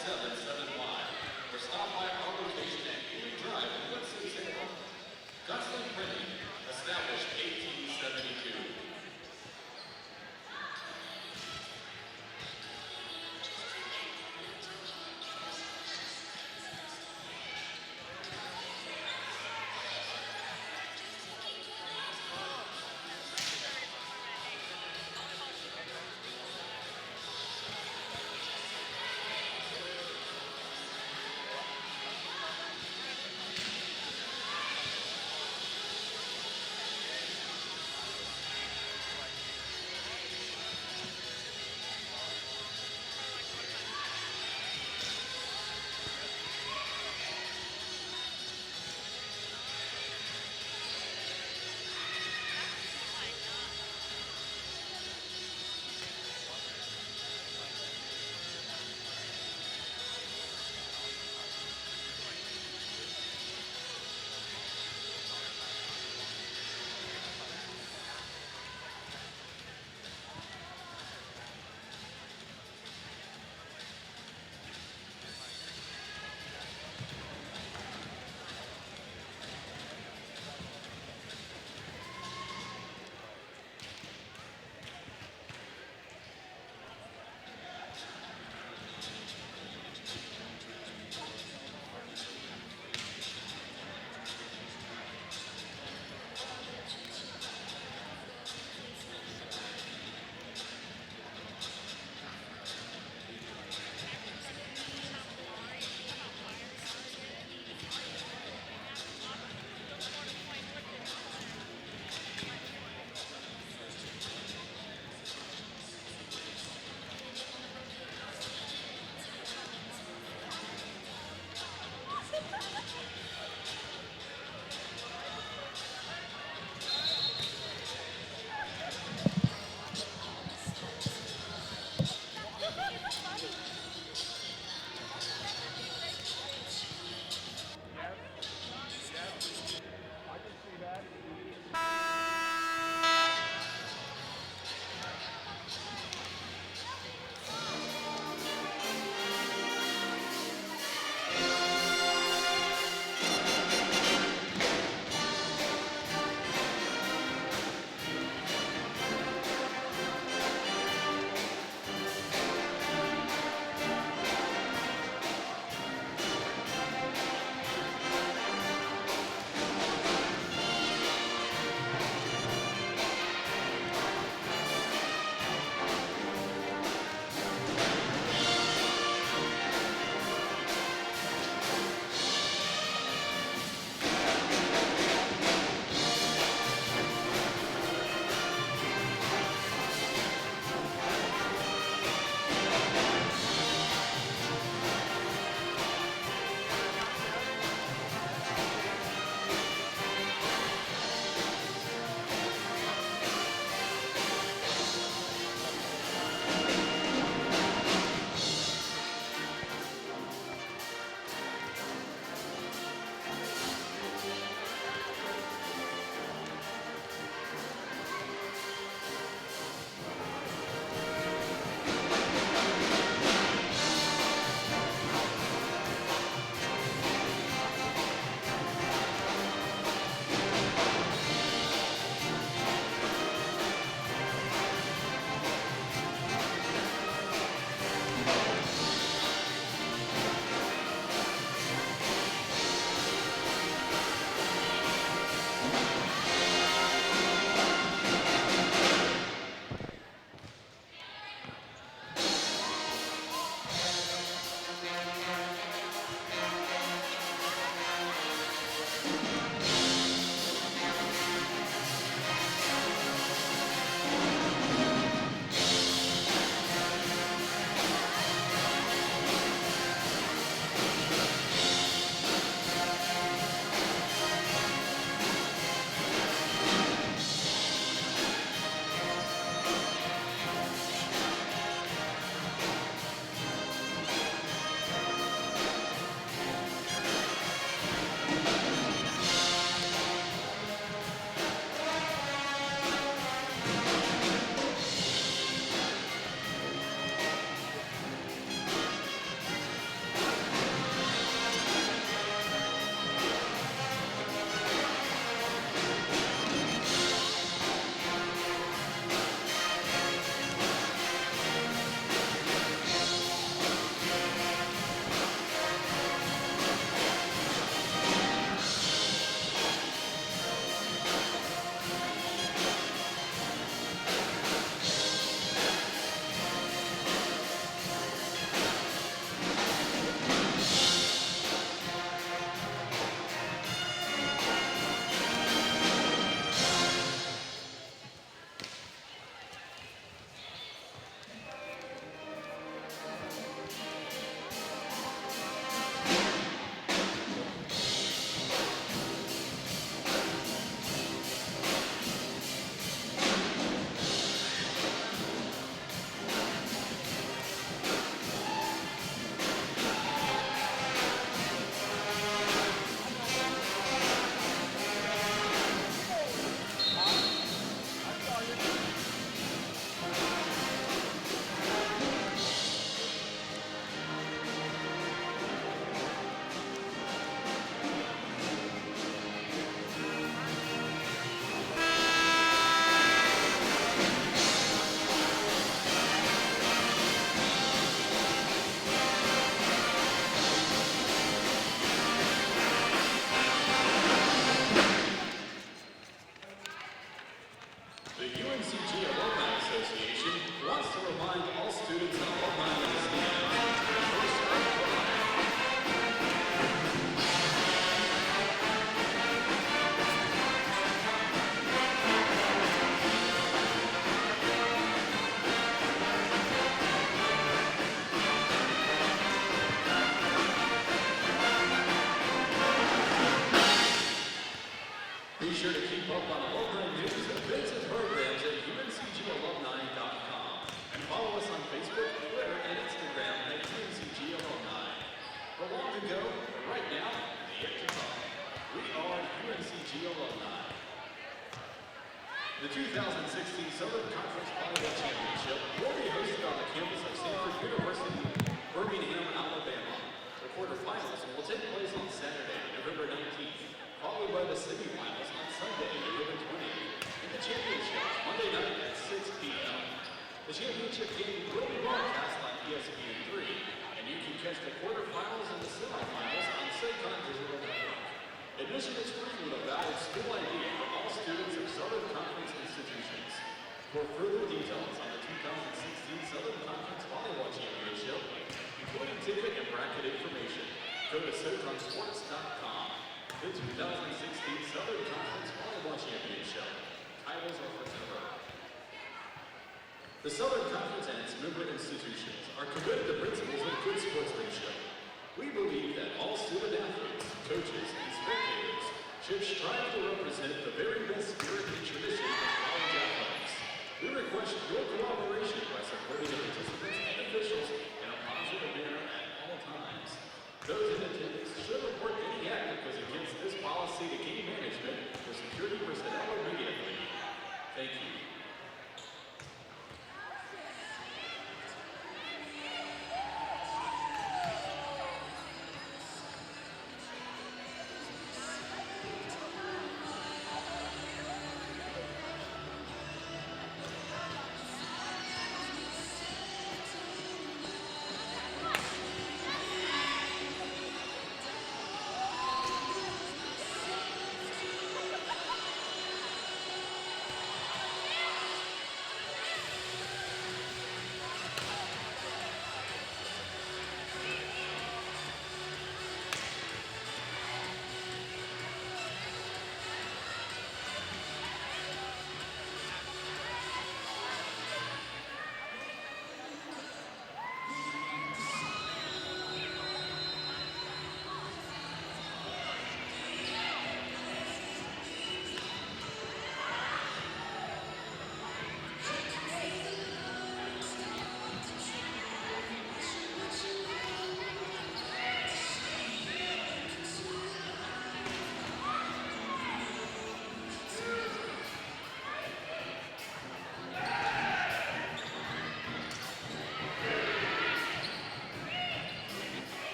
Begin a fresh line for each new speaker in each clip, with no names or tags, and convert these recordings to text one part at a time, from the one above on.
7-7 wide. We're stopped by our rotation at Ely Drive in Winston-Salem. Gosling Printing, established 1872. 2016 Southern Conference Volleyball Championship will be hosted on the campus of Stanford University, Birmingham, Alabama. The quarterfinals will take place on Saturday, November 19th, followed by the semifinals on Sunday, November 20th, and the championship Monday night at 6 p.m. The championship game will be broadcast on ESPN3, and you can catch the quarterfinals and the semifinals on Saycon Digital Network. Admission is free with a valid school ID for all students of Southern Conference institutions. For further details on the 2016 Southern Conference Volleyball Championship, including ticket and bracket information, go to SouthernSports.com. The 2016 Southern Conference Volleyball Championship. Titles are forever. The Southern Conference and its member institutions are committed to principles of good sportsmanship. We believe that all student athletes, coaches, and spectators should strive to represent the very best spirit and tradition of college athletics. We request your cooperation by supporting the participants and officials in a positive manner at all times. Those in attendance should report any act that goes against this policy to game management or security personnel immediately. Thank you.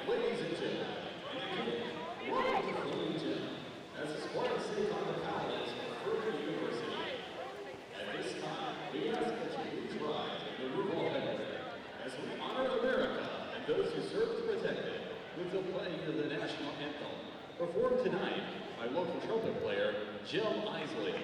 Ladies and gentlemen, welcome to Furman Gym as the Spartans take on the Paladins of Furman University. At this time, we ask that you please rise and remove all headwear as we honor America and those who serve to protect it with the playing of the national anthem, performed tonight by local trumpet player Jill Isley.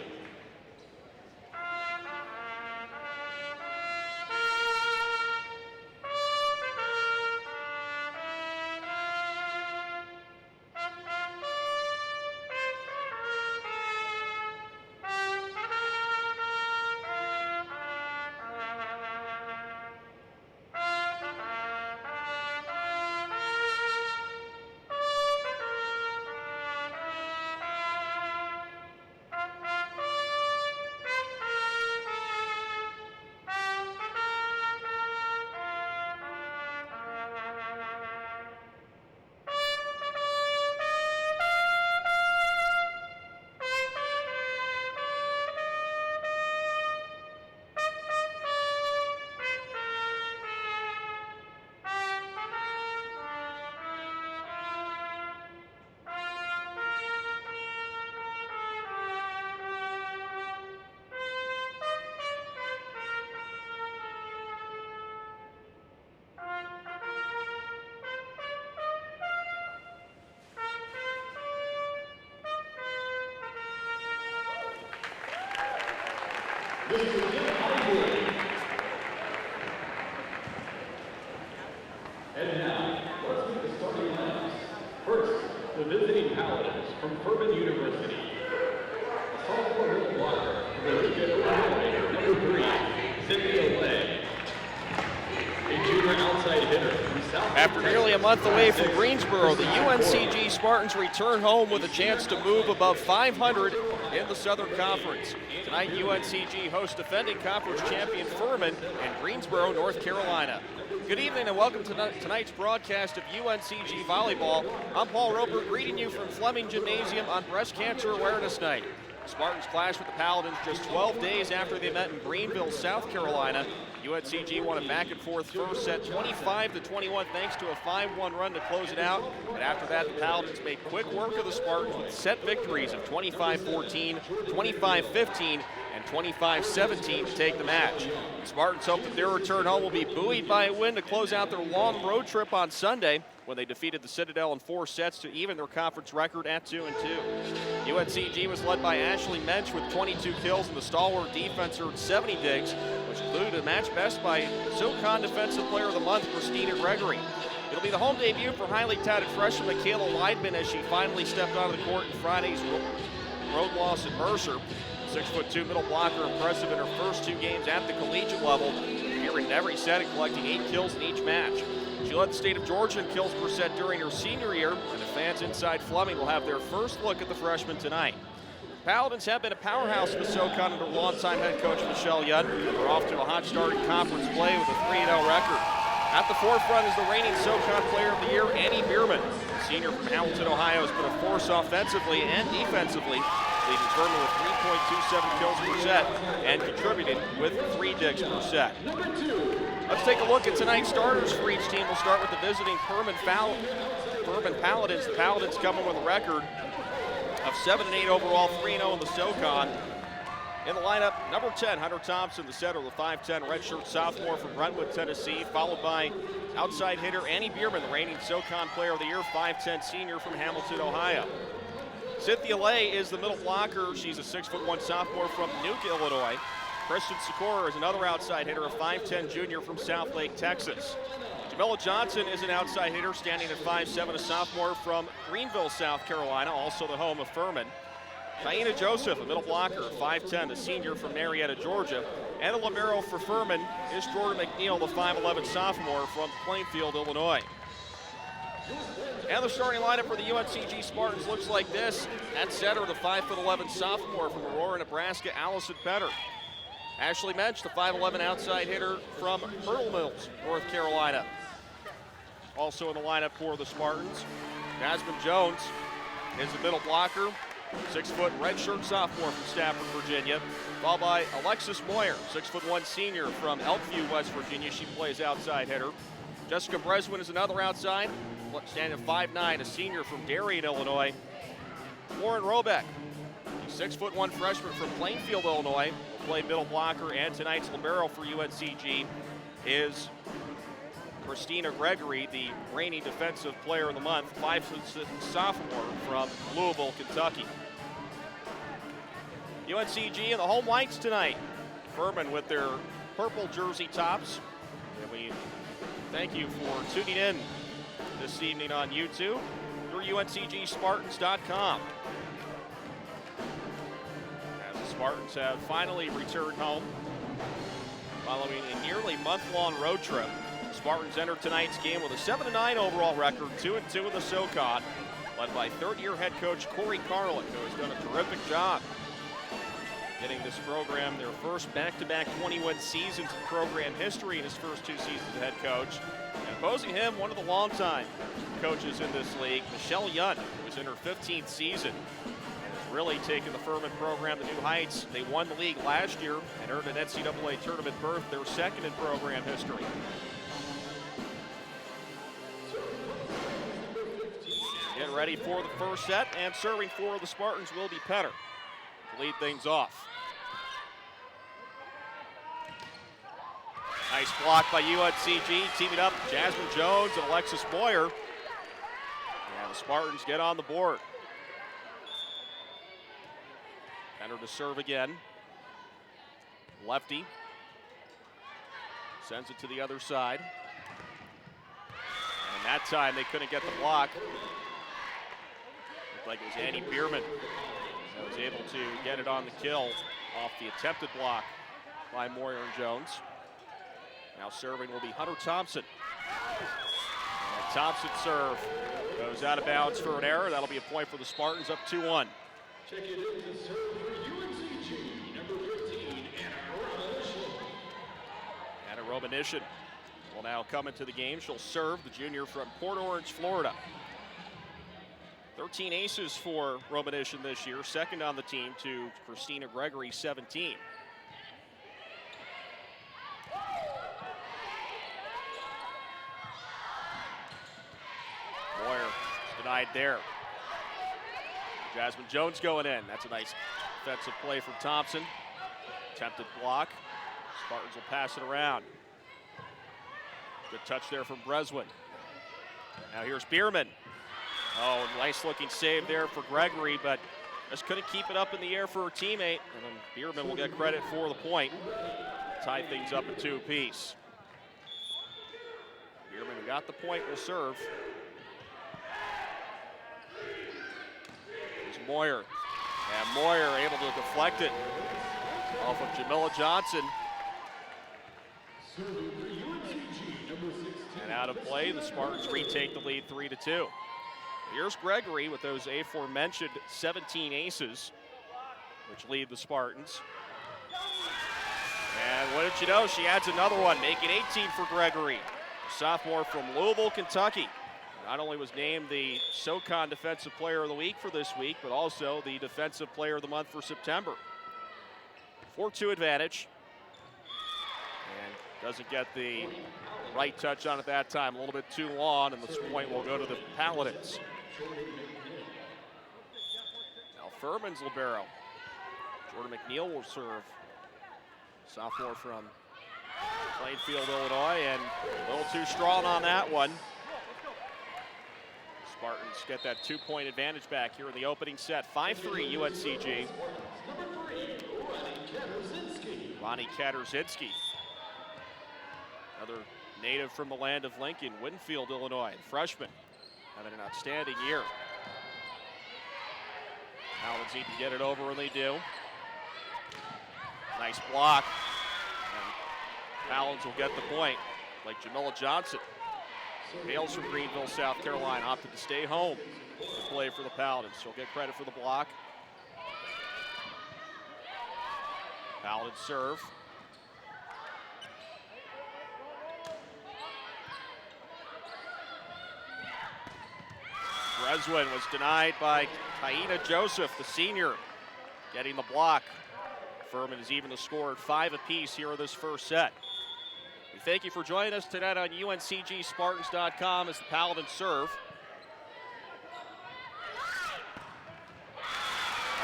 And now, let's meet the starting lineups. First, the visiting Paladins from Furman University. A sophomore middle blocker from the League of Illinois, number 3, Cynthia Lay. A junior outside hitter from South.
After nearly a month away from Greensboro, the UNCG Spartans return home with a chance to move above 500 in the Southern Conference. Tonight, UNCG hosts defending conference champion Furman in Greensboro, North Carolina. Good evening and welcome to tonight's broadcast of UNCG Volleyball. I'm Paul Roper, greeting you from Fleming Gymnasium on Breast Cancer Awareness Night. The Spartans clash with the Paladins just 12 days after they met in Greenville, South Carolina. UNCG won a back-and-forth first set 25-21 thanks to a 5-1 run to close it out. And after that, the Paladins made quick work of the Spartans with set victories of 25-14, 25-15, and 25-17 to take the match. The Spartans hope that their return home will be buoyed by a win to close out their long road trip on Sunday when they defeated the Citadel in 4 sets to even their conference record at 2-2. UNCG was led by Ashley Mensch with 22 kills and the stalwart defense earned 70 digs, which included a match best by SoCon Defensive Player of the Month, Christina Gregory. It'll be the home debut for highly touted freshman Michaela Weidman as she finally stepped onto the court in Friday's road loss at Mercer. 6'2" middle blocker, impressive in her first 2 games at the collegiate level, appearing in every set and collecting 8 kills in each match. She led the state of Georgia in kills per set during her senior year, and the fans inside Fleming will have their first look at the freshman tonight. Paladins have been a powerhouse in the SoCon under longtime head coach Michelle Yudd. They're off to a hot start in conference play with a 3-0 record. At the forefront is the reigning SoCon Player of the Year, Annie Bierman. The senior from Hamilton, Ohio, has been a force offensively and defensively, leading Furman with 3.27 kills per set and contributing with 3 digs per set. Let's take a look at tonight's starters for each team. We'll start with the visiting Furman Paladins. The Paladins coming with a record of 7-8 overall, 3-0 in the SoCon. In the lineup, number 10, Hunter Thompson, the setter, the 5'10" redshirt sophomore from Brentwood, Tennessee, followed by outside hitter Annie Bierman, the reigning SoCon Player of the Year, 5'10" senior from Hamilton, Ohio. Cynthia Lay is the middle blocker. She's a 6'1" sophomore from Nuke, Illinois. Kristen Sikora is another outside hitter, a 5'10" junior from Southlake, Texas. Jamila Johnson is an outside hitter, standing at 5'7", a sophomore from Greenville, South Carolina, also the home of Furman. Taina Joseph, a middle blocker, 5'10", a senior from Marietta, Georgia. And the libero for Furman is Jordan McNeil, the 5'11" sophomore from Plainfield, Illinois. And the starting lineup for the UNCG Spartans looks like this. At center, the 5'11" sophomore from Aurora, Nebraska, Allison Penner. Ashley Mensch, the 5'11" outside hitter from Myrtle Mills, North Carolina. Also in the lineup for the Spartans, Jasmine Jones is the middle blocker, 6-foot redshirt sophomore from Stafford, Virginia. Followed by Alexis Moyer, 6'1" senior from Elkview, West Virginia. She plays outside hitter. Jessica Breswin is another outside, standing at 5'9", a senior from Darien, Illinois. Lauren Robeck, a 6'1" freshman from Plainfield, Illinois, will play middle blocker, and tonight's libero for UNCG is Christina Gregory, the reigning defensive player of the month, 5'6" sophomore from Louisville, Kentucky. UNCG in the home whites tonight. Furman with their purple jersey tops. And we thank you for tuning in this evening on YouTube through UNCGSpartans.com. As the Spartans have finally returned home following a nearly month-long road trip. The Spartans enter tonight's game with a 7-9 overall record, 2-2 in the SoCon, led by third-year head coach Corey Carlin, who has done a terrific job getting this program their first back-to-back 21 seasons in program history in his first 2 seasons as head coach. And opposing him, one of the longtime coaches in this league, Michelle Young, who was in her 15th season and has really taken the Furman program to new heights. They won the league last year and earned an NCAA tournament berth, their second in program history. Getting ready for the first set, and serving for the Spartans will be Penner to lead things off. Nice block by UNCG, teaming up Jasmine Jones and Alexis Moyer. And the Spartans get on the board. Penner to serve again. Lefty. Sends it to the other side. And that time they couldn't get the block. Looked like it was Annie Bierman that was able to get it on the kill off the attempted block by Moyer and Jones. Now serving will be Hunter Thompson. And Thompson's serve goes out of bounds for an error. That'll be a point for the Spartans, up 2-1.
Check it in to serve for UNCG, number 15,
Anna Romanishin will now come into the game. She'll serve, the junior from Port Orange, Florida. 13 aces for Romanishin this year, second on the team to Christina Gregory, 17. Moyer denied there. Jasmine Jones going in. That's a nice defensive play from Thompson. Attempted block. Spartans will pass it around. Good touch there from Breswin. Now here's Bierman. Oh, nice looking save there for Gregory, but just couldn't keep it up in the air for her teammate. And then Bierman will get credit for the point. Tie things up at 2 apiece. Bierman, who got the point, will serve. Here's Moyer. And Moyer able to deflect it off of Jamila Johnson. And out of play, the Spartans retake the lead 3-2. Here's Gregory with those aforementioned 17 aces, which lead the Spartans. And what did you know? She adds another one, making 18 for Gregory. A sophomore from Louisville, Kentucky. Not only was named the SoCon Defensive Player of the Week for this week, but also the Defensive Player of the Month for September. 4-2 advantage. And doesn't get the right touch on at that time, a little bit too long, and this point will go to the Paladins. Now Furman's libero. Jordan McNeil will serve. Sophomore from Plainfield, Illinois, and a little too strong on that one. Spartans get that 2-point advantage back here in the opening set. 5-3 UNCG. Ronnie Katarzinski. Another native from the land of Lincoln, Winfield, Illinois, freshman, having an outstanding year. Paladins need to get it over, and they do. Nice block. And Paladins will get the point, like Jamila Johnson. Hails from Greenville, South Carolina, opted to stay home to play for the Paladins. She'll get credit for the block. Paladins serve. Breswin was denied by Kaina Joseph, the senior, getting the block. Furman is even the score at 5 apiece here in this first set. We thank you for joining us tonight on UNCGSpartans.com as the Paladins serve.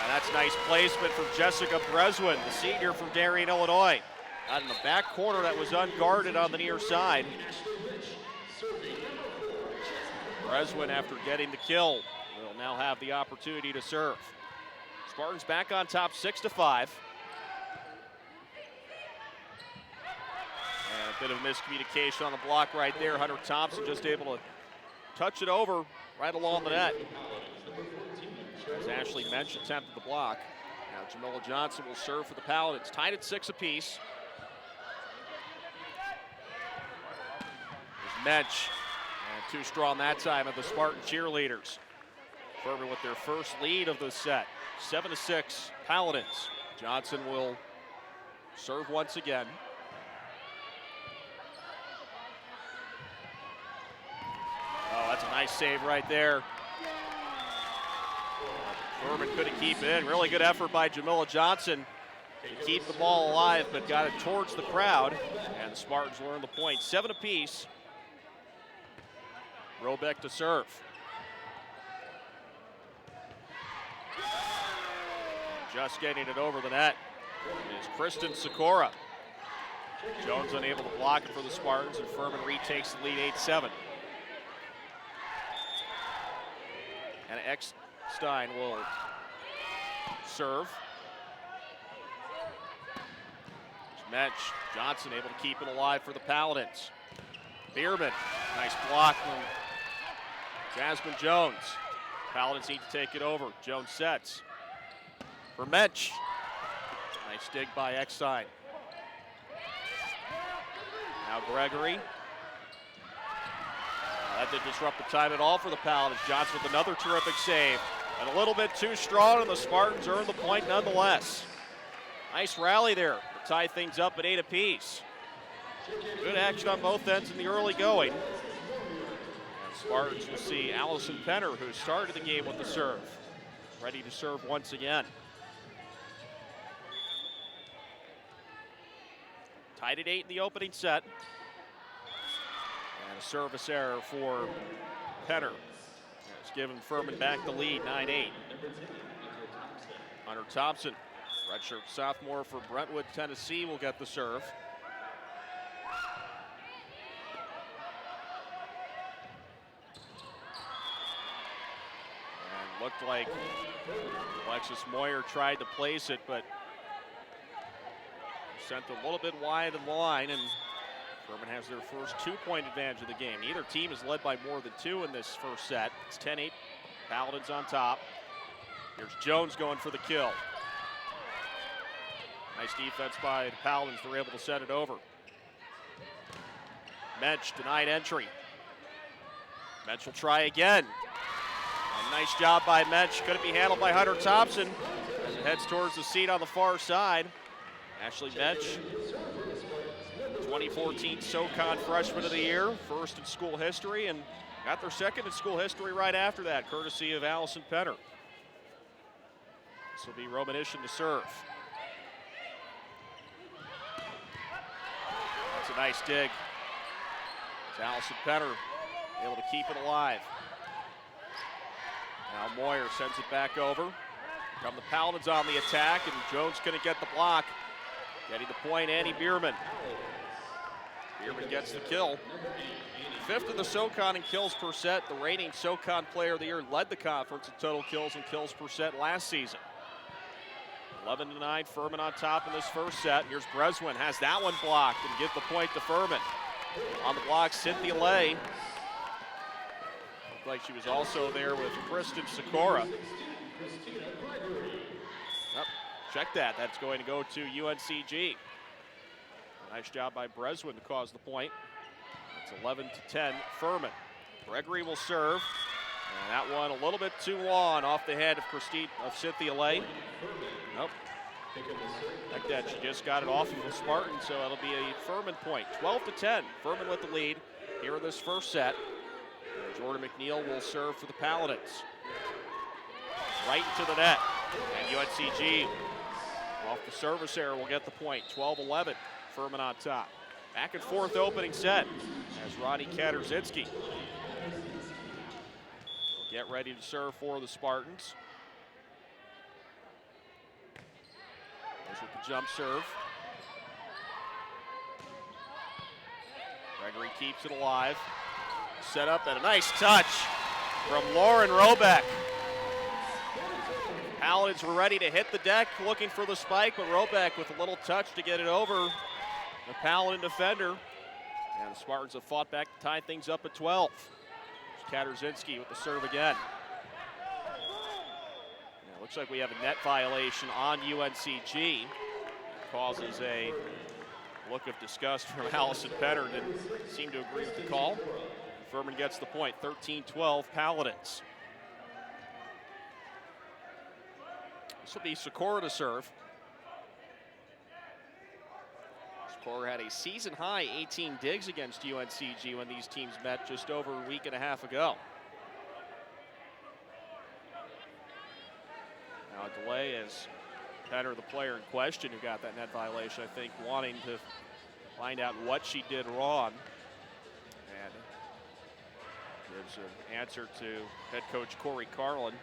That's nice placement from Jessica Breswin, the senior from Darien, Illinois. Out in the back corner that was unguarded on the near side. Breswin, after getting the kill, will now have the opportunity to serve. Spartans back on top 6-5. And a bit of miscommunication on the block right there. Hunter Thompson just able to touch it over right along the net. As Ashley Mensch attempted the block. Now Jamila Johnson will serve for the Paladins. Tied at 6 apiece. There's Mensch. And too strong that time of the Spartan cheerleaders. Furman with their first lead of the set. 7-6 Paladins. Johnson will serve once again. Oh, that's a nice save right there. Furman couldn't keep it in. Really good effort by Jamila Johnson to keep the ball alive, but got it towards the crowd. And the Spartans learn the point. 7 apiece. Robeck to serve. Just getting it over the net is Kristen Sikora. Jones unable to block it for the Spartans, and Furman retakes the lead 8-7. And Eckstein will serve. There's Mensch. Johnson able to keep it alive for the Paladins. Bierman, nice block from Jasmine Jones. Paladins need to take it over. Jones sets. For Mensch. Nice dig by Eckstein. Now Gregory. That didn't disrupt the time at all for the Paladins. Johnson with another terrific save. And a little bit too strong, and the Spartans earn the point nonetheless. Nice rally there to tie things up at 8 apiece. Good action on both ends in the early going. And Spartans will see Allison Penner, who started the game with the serve, ready to serve once again. Tied at 8 in the opening set. And a service error for Penner. It's given Furman back the lead, 9-8. Hunter Thompson, redshirt sophomore for Brentwood, Tennessee, will get the serve. And looked like Alexis Moyer tried to place it, but sent a little bit wide of the line, and Furman has their first 2-point advantage of the game. Neither team is led by more than 2 in this first set. It's 10-8, Paladins on top. Here's Jones going for the kill. Nice defense by the Paladins. They're able to set it over. Mensch denied entry. Mensch will try again. And nice job by Mensch. Couldn't be handled by Hunter Thompson as it heads towards the seat on the far side. Ashley Mensch, 2014 SoCon Freshman of the Year, first in school history, and got their second in school history right after that, courtesy of Allison Penner. This will be Romanishin to serve. That's a nice dig. It's Allison Penner able to keep it alive. Now Moyer sends it back over. Come the Paladins on the attack, and Jones couldn't get the block. Getting the point, Annie Bierman. Bierman gets the kill. 5th in the SoCon in kills per set. The reigning SoCon Player of the Year, led the conference in total kills and kills per set last season. 11-9, Furman on top in this first set. Here's Breswin, has that one blocked and give the point to Furman. On the block, Cynthia Lay. Looked like she was also there with Kristen Sikora. Check that. That's going to go to UNCG. Nice job by Breswin to cause the point. It's 11-10, Furman. Gregory will serve, and that one a little bit too long off the head of Cynthia Lay. Nope. Like that, she just got it off of the Spartan, so it'll be a Furman point. 12-10, Furman with the lead here in this first set. And Jordan McNeil will serve for the Paladins. Right into the net, and UNCG off the service error will get the point. 12-11, Furman on top. Back and forth opening set as Ronnie Katarzycki will get ready to serve for the Spartans. There's with the jump serve. Gregory keeps it alive. Set up and a nice touch from Lauren Robeck. Paladins were ready to hit the deck, looking for the spike, but Robeck with a little touch to get it over the Paladin defender. And the Spartans have fought back to tie things up at 12. There's Katarzycki with the serve again. Yeah, looks like we have a net violation on UNCG. It causes a look of disgust from Allison Petter. Didn't seem to agree with the call. Furman gets the point, 13-12 Paladins. This will be Sikora to serve. Sikora had a season-high 18 digs against UNCG when these teams met just over a week and a half ago. Now a delay as Petter, the player in question who got that net violation, I think, wanting to find out what she did wrong. And gives an answer to head coach Corey Carlin.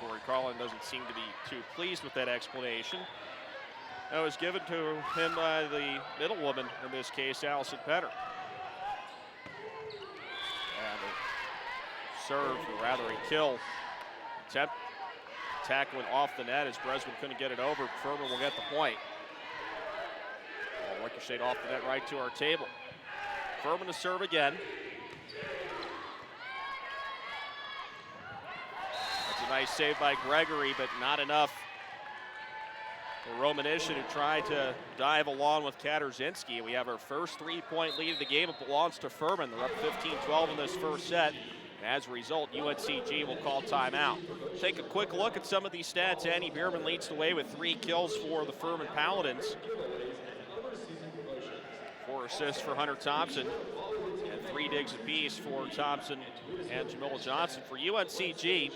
Corey Carlin doesn't seem to be too pleased with that explanation. That was given to him by the middle woman, in this case, Allison Petter. And a serve, or rather a kill attempt. Attack went off the net as Bresman couldn't get it over. Furman will get the point. Ricocheted off the net right to our table. Furman to serve again. A nice save by Gregory, but not enough for Romanishin, who tried to dive along with Katarzycki. We have our first three-point lead of the game. It belongs to Furman. They're up 15-12 in this first set. And as a result, UNCG will call timeout. Take a quick look at some of these stats. Annie Bierman leads the way with 3 kills for the Furman Paladins. 4 assists for Hunter Thompson, and 3 digs apiece for Thompson and Jamila Johnson. For UNCG,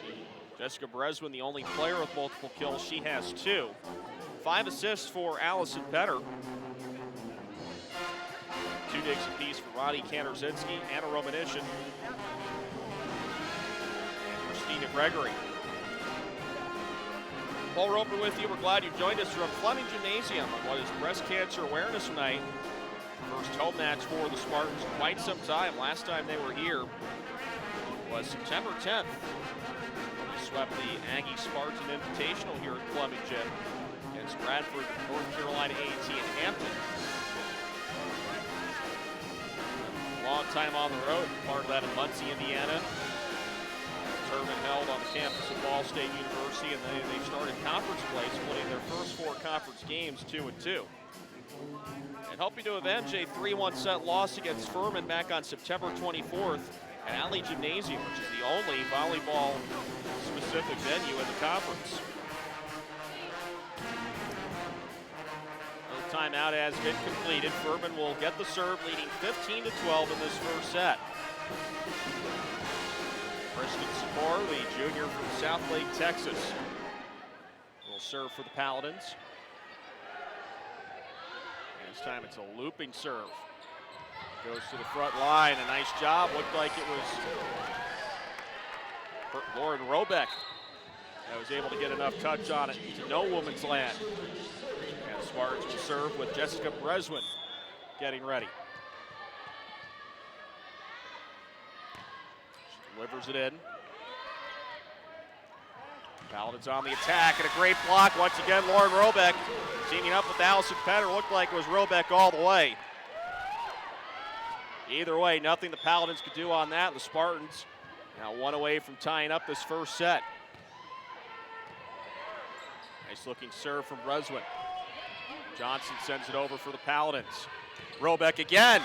Jessica Breswin, the only player with multiple kills. She has 2. 5 assists for Allison Petter. 2 digs apiece for Ronnie Katarzycki, Anna Romanishin, and Christina Gregory. Paul Roper with you. We're glad you joined us from Fleming Gymnasium on what is Breast Cancer Awareness Night. First home match for the Spartans in quite some time. Last time they were here was September 10th. Swept the Aggie Spartan Invitational here at Fleming Gym against Bradford, North Carolina A&T, and Hampton. Long time on the road, part of that in Muncie, Indiana. Tournament held on the campus of Ball State University, and they started conference play, splitting their first 4 conference games 2-2. And helping to avenge a 3-1 set loss against Furman back on September 24th at Alley Gymnasium, which is the only volleyball-specific venue in the conference. The timeout has been completed. Furman will get the serve, leading 15-12 in this first set. Kristen Sikora, the junior from Southlake, Texas, will serve for the Paladins. And this time it's a looping serve. Goes to the front line, a nice job. Looked like it was Lauren Robeck that was able to get enough touch on it to no woman's land. And the Spartans will serve with Jessica Breswin getting ready. She delivers it in. Paladins on the attack, and a great block. Once again, Lauren Robeck teaming up with Allison Petter. Looked like it was Robeck all the way. Either way, nothing the Paladins could do on that. The Spartans now 1 away from tying up this first set. Nice looking serve from Breswin. Johnson sends it over for the Paladins. Robeck again,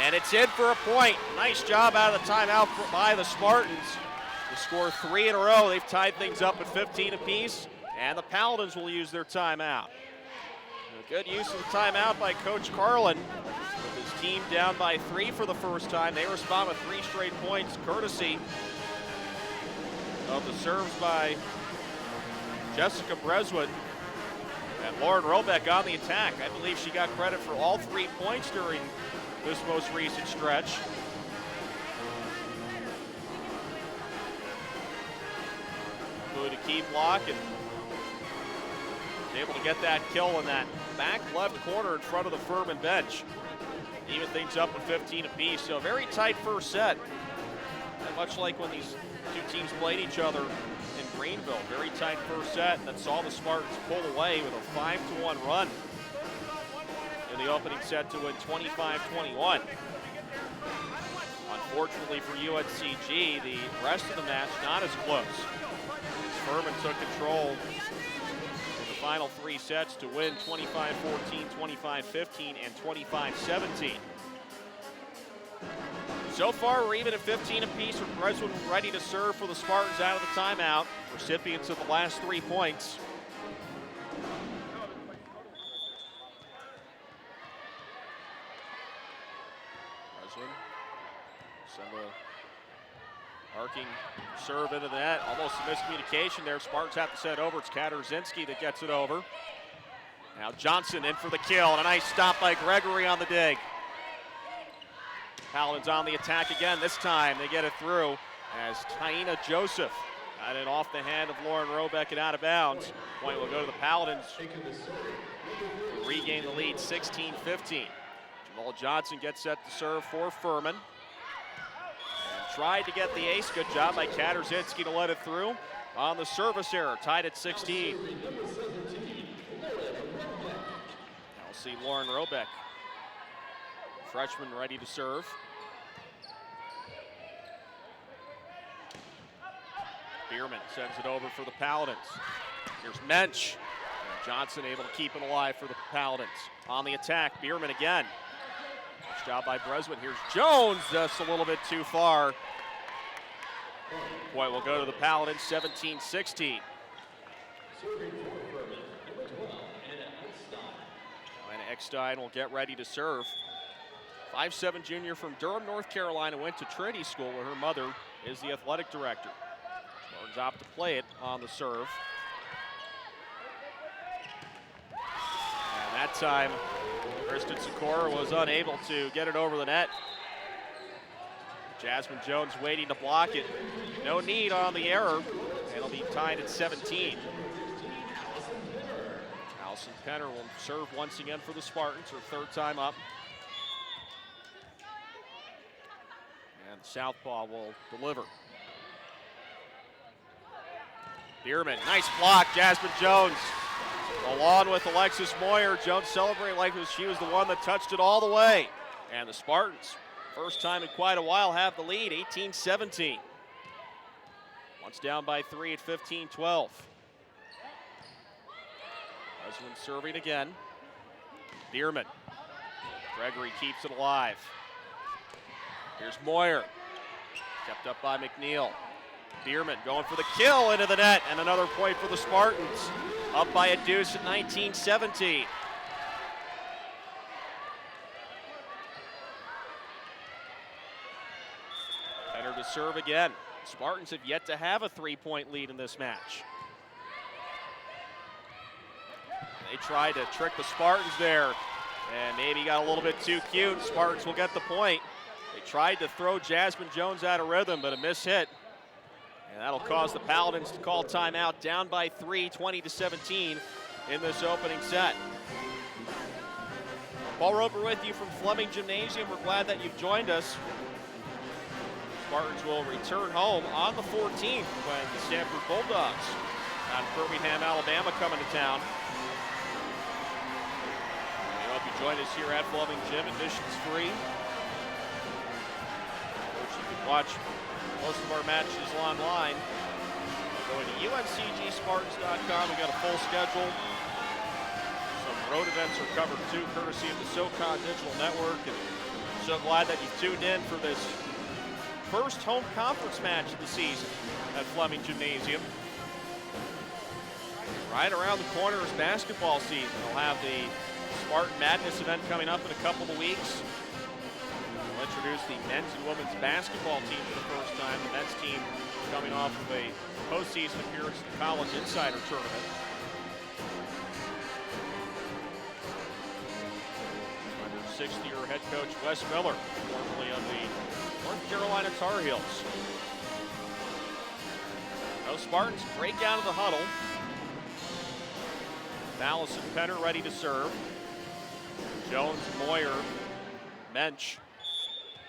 and it's in for a point. Nice job out of the timeout by the Spartans to score 3 in a row. They've tied things up at 15 apiece, and the Paladins will use their timeout. A good use of the timeout by Coach Carlin. With his team down by 3 for the first time, they respond with 3 straight points, courtesy of the serves by Jessica Breswood. And Lauren Robeck on the attack. I believe she got credit for all 3 points during this most recent stretch. Flew to key block and was able to get that kill in that back left corner in front of the Furman bench. Even things up with 15 apiece. So a very tight first set. And much like when these two teams played each other in Greenville. Very tight first set, and then saw the Spartans pull away with a 5-1 run in the opening set to win 25-21. Unfortunately for UNCG, the rest of the match not as close. Furman took control in the final 3 sets to win 25-14, 25-15, and 25-17. So far, we're even at 15 apiece with Breswood ready to serve for the Spartans out of the timeout. Recipients of the last 3 points. Breswood send a arcing serve into the net. Almost a miscommunication there. Spartans have to set it over. It's Katarzinski that gets it over. Now Johnson in for the kill, and a nice stop by Gregory on the dig. Paladins on the attack again. This time they get it through as Taina Joseph got it off the hand of Lauren Robeck and out of bounds. Point will go to the Paladins to regain the lead 16-15. Jamal Johnson gets set to serve for Furman. And tried to get the ace. Good job by Katarzinski to let it through on the service error. Tied at 16. Now we'll see Lauren Robeck, freshman, ready to serve. Bierman sends it over for the Paladins. Here's Mensch. And Johnson able to keep it alive for the Paladins. On the attack, Bierman again. Nice job by Breswood. Here's Jones, just a little bit too far. Point will go to the Paladins, 17-16. And Eckstein will get ready to serve. 5'7" junior from Durham, North Carolina, went to Trinity School where her mother is the athletic director. Spartans opt to play it on the serve. And that time, Kristen Sikora was unable to get it over the net. Jasmine Jones waiting to block it. No need on the error. It'll be tied at 17. Allison Penner will serve once again for the Spartans, her 3rd time up. And Southpaw will deliver. Bierman, nice block, Jasmine Jones. Along with Alexis Moyer, Jones celebrating like she was the one that touched it all the way. And the Spartans, first time in quite a while, have the lead, 18-17. Once down by 3 at 15-12. Breswood serving again. Bierman. Gregory keeps it alive. Here's Moyer. Kept up by McNeil. Bierman going for the kill into the net, and another point for the Spartans. Up by a deuce at 19-17. Better to serve again. Spartans have yet to have a 3-point lead in this match. They tried to trick the Spartans there, and maybe got a little bit too cute. Spartans will get the point. They tried to throw Jasmine Jones out of rhythm, but a miss-hit. And that'll cause the Paladins to call timeout, down by 3, 20-17 in this opening set. Paul Roper with you from Fleming Gymnasium. We're glad that you've joined us. Spartans will return home on the 14th when the Stanford Bulldogs out of Birmingham, Alabama, coming to town. We hope you join us here at Fleming Gym. Admission's free. Of course, you can watch most of our matches online. Going to UNCGSpartans.com. We've got a full schedule. Some road events are covered too, courtesy of the SoCon Digital Network. And so glad that you've tuned in for this first home conference match of the season at Fleming Gymnasium. Right around the corner is basketball season. We'll have the Spartan Madness event coming up in a couple of weeks. We'll introduce the men's and women's basketball team for the first time. The men's team coming off of a postseason appearance in the College Insider Tournament. Under 60-year head coach Wes Miller, formerly of the North Carolina Tar Heels. Those Spartans break out of the huddle. Allison Penner ready to serve. Jones, Moyer, Mensch,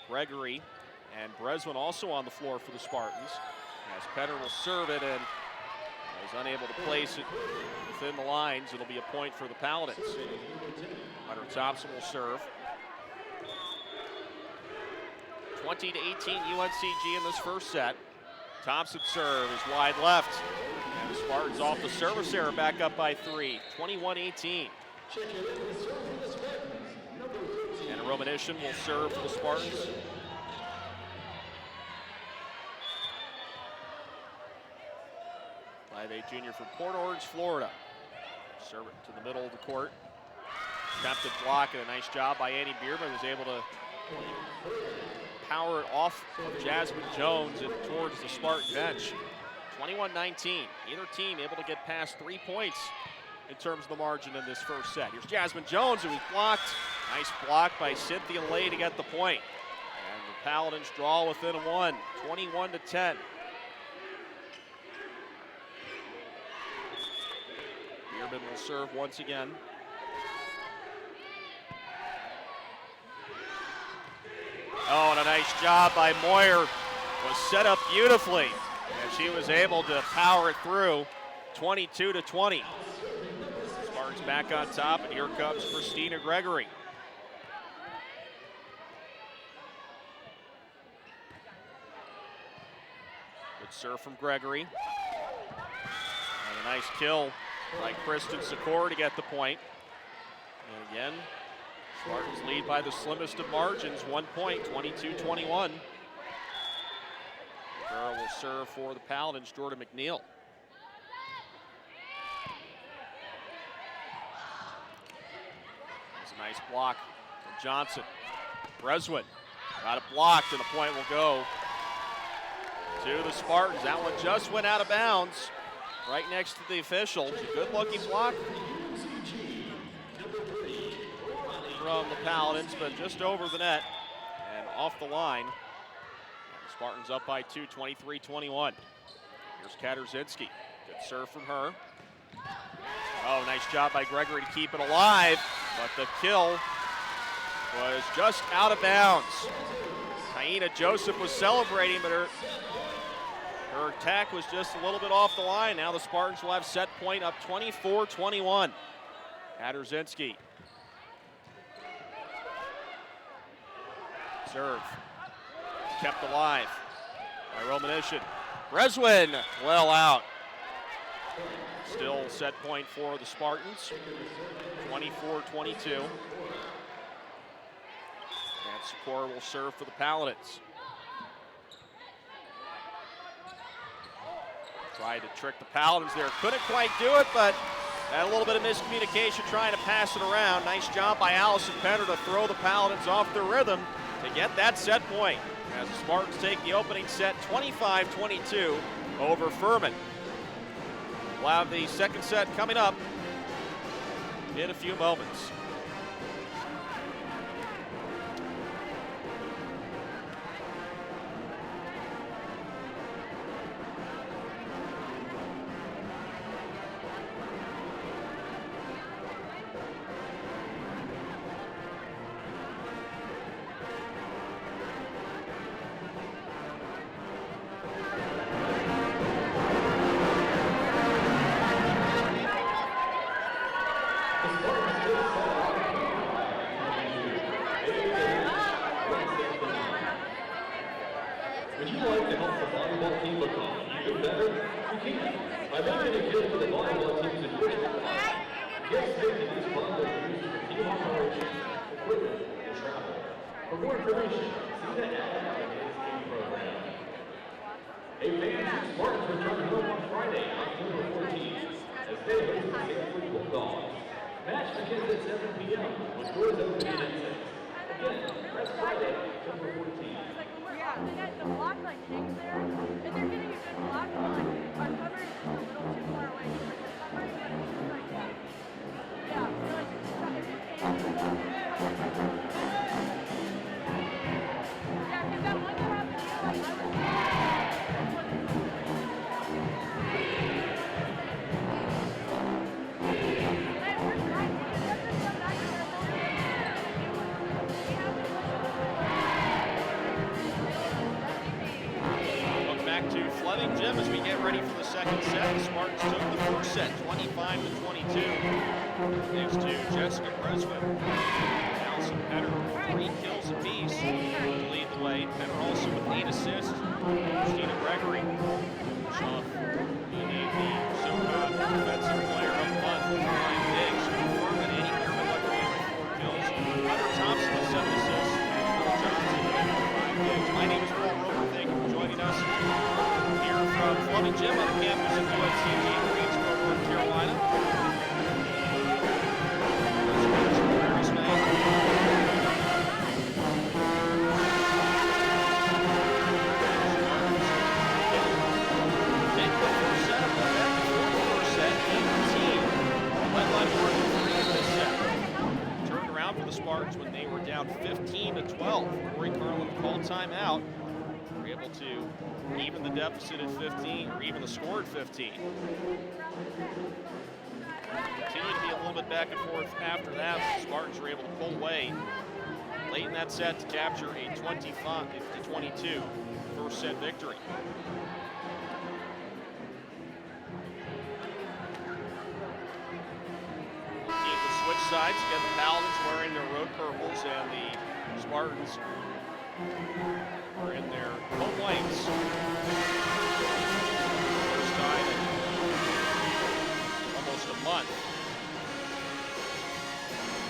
Gregory, and Breswin also on the floor for the Spartans. As Penner will serve it and is unable to place it within the lines, it'll be a point for the Paladins. Hunter Thompson will serve. 20-18 UNCG in this first set. Thompson's serve is wide left. And the Spartans off the service error, back up by 3, 21-18. And Romanishin will serve for the Spartans. 5'8" junior from Port Orange, Florida. Serve it to the middle of the court. Attempted block and a nice job by Annie Bierman, who's able to power it off of Jasmine Jones and towards the Spartan bench. 21-19. Either team able to get past 3 points in terms of the margin in this first set. Here's Jasmine Jones, who was blocked. Nice block by Cynthia Lay to get the point. And the Paladins draw within a 1, 21-10. Bierman will serve once again. Oh, and a nice job by Moyer. Was set up beautifully, and she was able to power it through. 22-20. Spartans back on top, and here comes Christina Gregory. Good serve from Gregory. And a nice kill by Kristen Sikora to get the point. And again, Spartans lead by the slimmest of margins, 1 point, 22-21. Girl will serve for the Paladins, Jordan McNeil. That's a nice block from Johnson. Breswin got it blocked, and the point will go to the Spartans. That one just went out of bounds, right next to the official. Good looking block from the Paladins, but just over the net and off the line. And the Spartans up by 2, 23-21. Here's Katarzycki. Good serve from her. Oh, nice job by Gregory to keep it alive, but the kill was just out of bounds. Taina Joseph was celebrating, but her attack was just a little bit off the line. Now the Spartans will have set point up 24-21. Katarzycki. Serve. Kept alive by Romanishin. Breswin well out. Still set point for the Spartans. 24-22. And Sikora will serve for the Paladins. Tried to trick the Paladins there. Couldn't quite do it, but had a little bit of miscommunication trying to pass it around. Nice job by Allison Penner to throw the Paladins off their rhythm to get that set point, as the Spartans take the opening set 25-22 over Furman. We'll have the second set coming up in a few moments.
Would you like to help the volleyball team become even better? You can by making a deal for the volleyball teams in your area. Kids taking these funds are used for team operations, equipment, and travel. For more information, see the ad on the Kids Team program. Hey fans, Spartans return home on Friday, October 14th, as they host the St. Louis Bulldogs. Match begins at 7 p.m. with doors opening at 6. Again, that's Friday, October 14th.
Yeah, they got the block like hangs there, and they're getting a good block, but like our cover is just a little too far away. Like the cover is like that. Yeah, they're like if you can. Yeah, because that one that happened here, like I was.
Back to Fleming Gym as we get ready for the second set. The Spartans took the first set, 25-22. Thanks to Jessica Breswin. Allison Petter, 3 kills apiece to lead the way. Petter also with 8 assists. Christina Gregory, Shaw, named the so-called defensive player of the month with 9 digs. Furman, Annie Pearman led the way with 4 kills. Hunter Thompson with 7 assists. Johnson with 5 digs. My name is Paul Roper. Thank you for joining us here from Fleming Gym on the campus of UNCG, Greensboro, North Carolina. For the Spartans when they were down 15-12. Corey Carlin called timeout. Were able to even the deficit at 15, or even the score at 15. Continued to be a little bit back and forth after that. The Spartans were able to pull away late in that set to capture a 25-22 first set victory. Switch sides, again the Paladins wearing their road purples and the Spartans are in their home whites. First time in almost a month.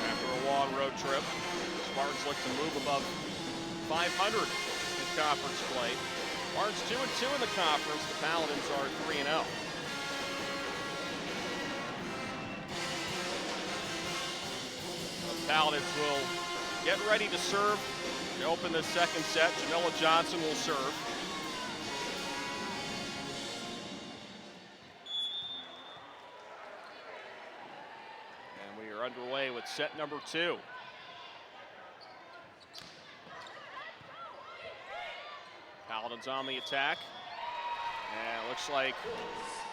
After a long road trip, the Spartans look to move above 500 in conference play. Spartans 2-2 in the conference, the Paladins are 3-0. Paladins will get ready to serve. They open the second set. Jamila Johnson will serve. And we are underway with set number 2. Paladins on the attack. And it looks like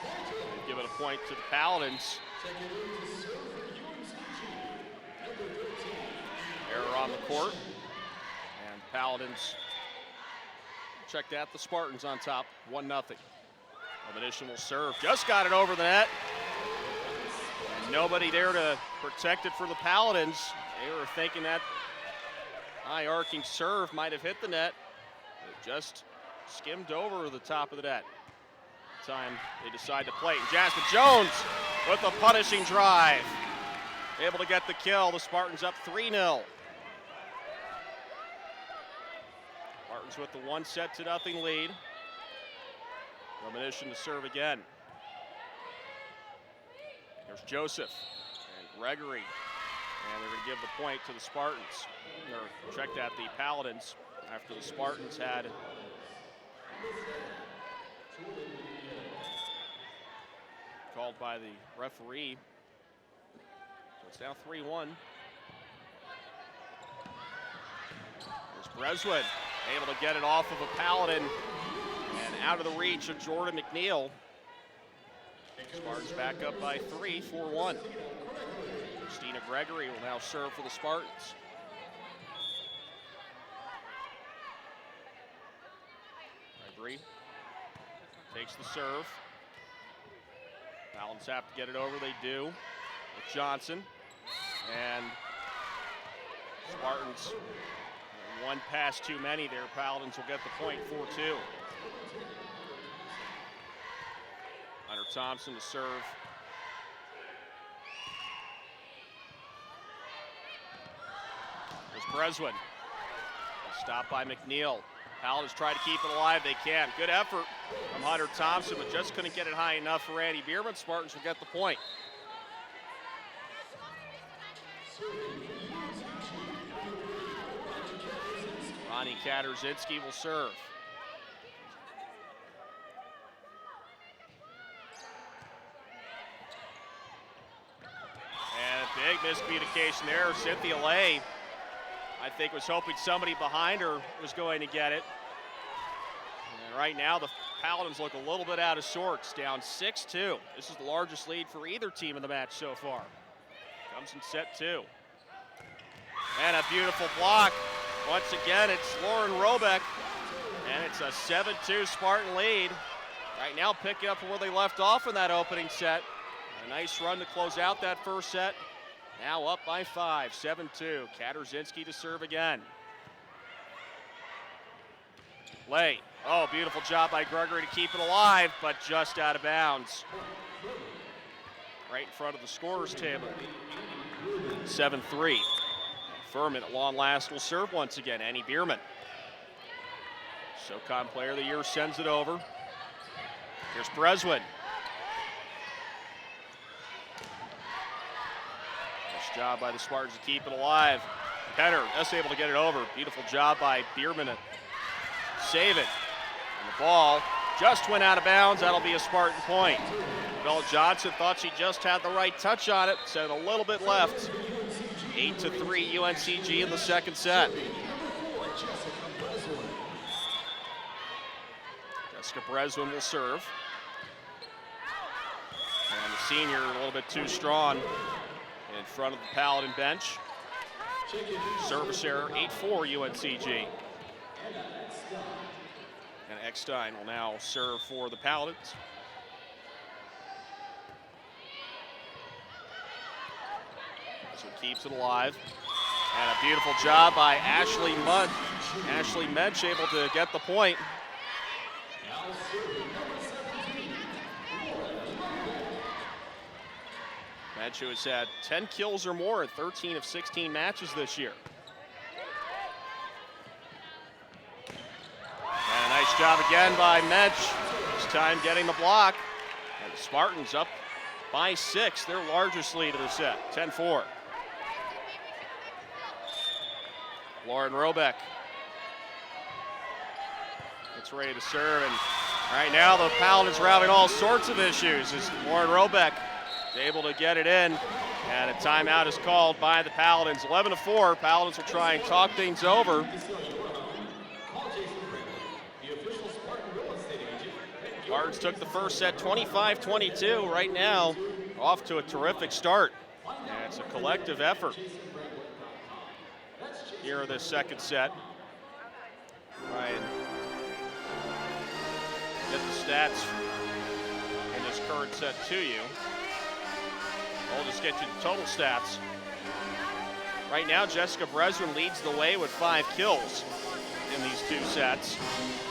they give it a point to the Paladins. Error on the court, and Paladins checked out the Spartans on top, 1-0. Intermission will serve, just got it over the net. And nobody there to protect it for the Paladins. They were thinking that high arcing serve might have hit the net. It just skimmed over the top of the net. The time they decide to play. And Jasmine Jones with a punishing drive. Able to get the kill, the Spartans up 3-0. Spartans with the 1-0 lead. Intermission to serve again. There's Joseph and Gregory. And they're going to give the point to the Spartans. Or checked at the Paladins after the Spartans had called by the referee. So it's now 3-1. There's Breswin, able to get it off of a Paladin and out of the reach of Jordan McNeil. Spartans back up by 3, 4-1. Christina Gregory will now serve for the Spartans. Gregory takes the serve. Paladins have to get it over, they do, with Johnson. And Spartans, one pass too many there. Paladins will get the point, 4-2. Hunter Thompson to serve. Breswin. Stopped by McNeil. Paladins try to keep it alive. They can. Good effort from Hunter Thompson, but just couldn't get it high enough for Andy Bierman. Spartans will get the point. Ronnie Katarzinski will serve. And a big miscommunication there. Cynthia Lay, I think, was hoping somebody behind her was going to get it. And right now, the Paladins look a little bit out of sorts, down 6-2. This is the largest lead for either team in the match so far. Comes in set 2. And a beautiful block. Once again, it's Lauren Robeck, and it's a 7-2 Spartan lead. Right now, picking up from where they left off in that opening set. A nice run to close out that first set. Now up by 5, 7-2. Katarzinski to serve again. Lay. Oh, beautiful job by Gregory to keep it alive, but just out of bounds. Right in front of the scorer's table. 7-3. Furman at long last will serve once again. Annie Bierman. SoCon Player of the Year sends it over. Here's Breswin. Nice job by the Spartans to keep it alive. Penner just able to get it over. Beautiful job by Bierman to save it. And the ball just went out of bounds. That'll be a Spartan point. Bella Johnson thought she just had the right touch on it. Said a little bit left. 8-3 UNCG in the second set. Jessica Breswin will serve. And the senior a little bit too strong in front of the Paladin bench. Service error, 8-4 UNCG. And Eckstein will now serve for the Paladins. So keeps it alive. And a beautiful job by Ashley Mudd. Ashley Mensch able to get the point. Mensch, who has had 10 kills or more in 13 of 16 matches this year. And a nice job again by Mensch. This time getting the block. And the Spartans up by 6, their largest lead of the set, 10-4. Lauren Robeck. It's ready to serve, and right now the Paladins are having all sorts of issues as Lauren Robeck is able to get it in, and a timeout is called by the Paladins. 11-4, Paladins will try and talk things over. Spartans took the first set 25-22. Right now, off to a terrific start. And it's a collective effort here in this second set. Ryan, get the stats in this current set to you. I'll just get you the total stats. Right now, Jessica Breswin leads the way with 5 kills in these 2 sets.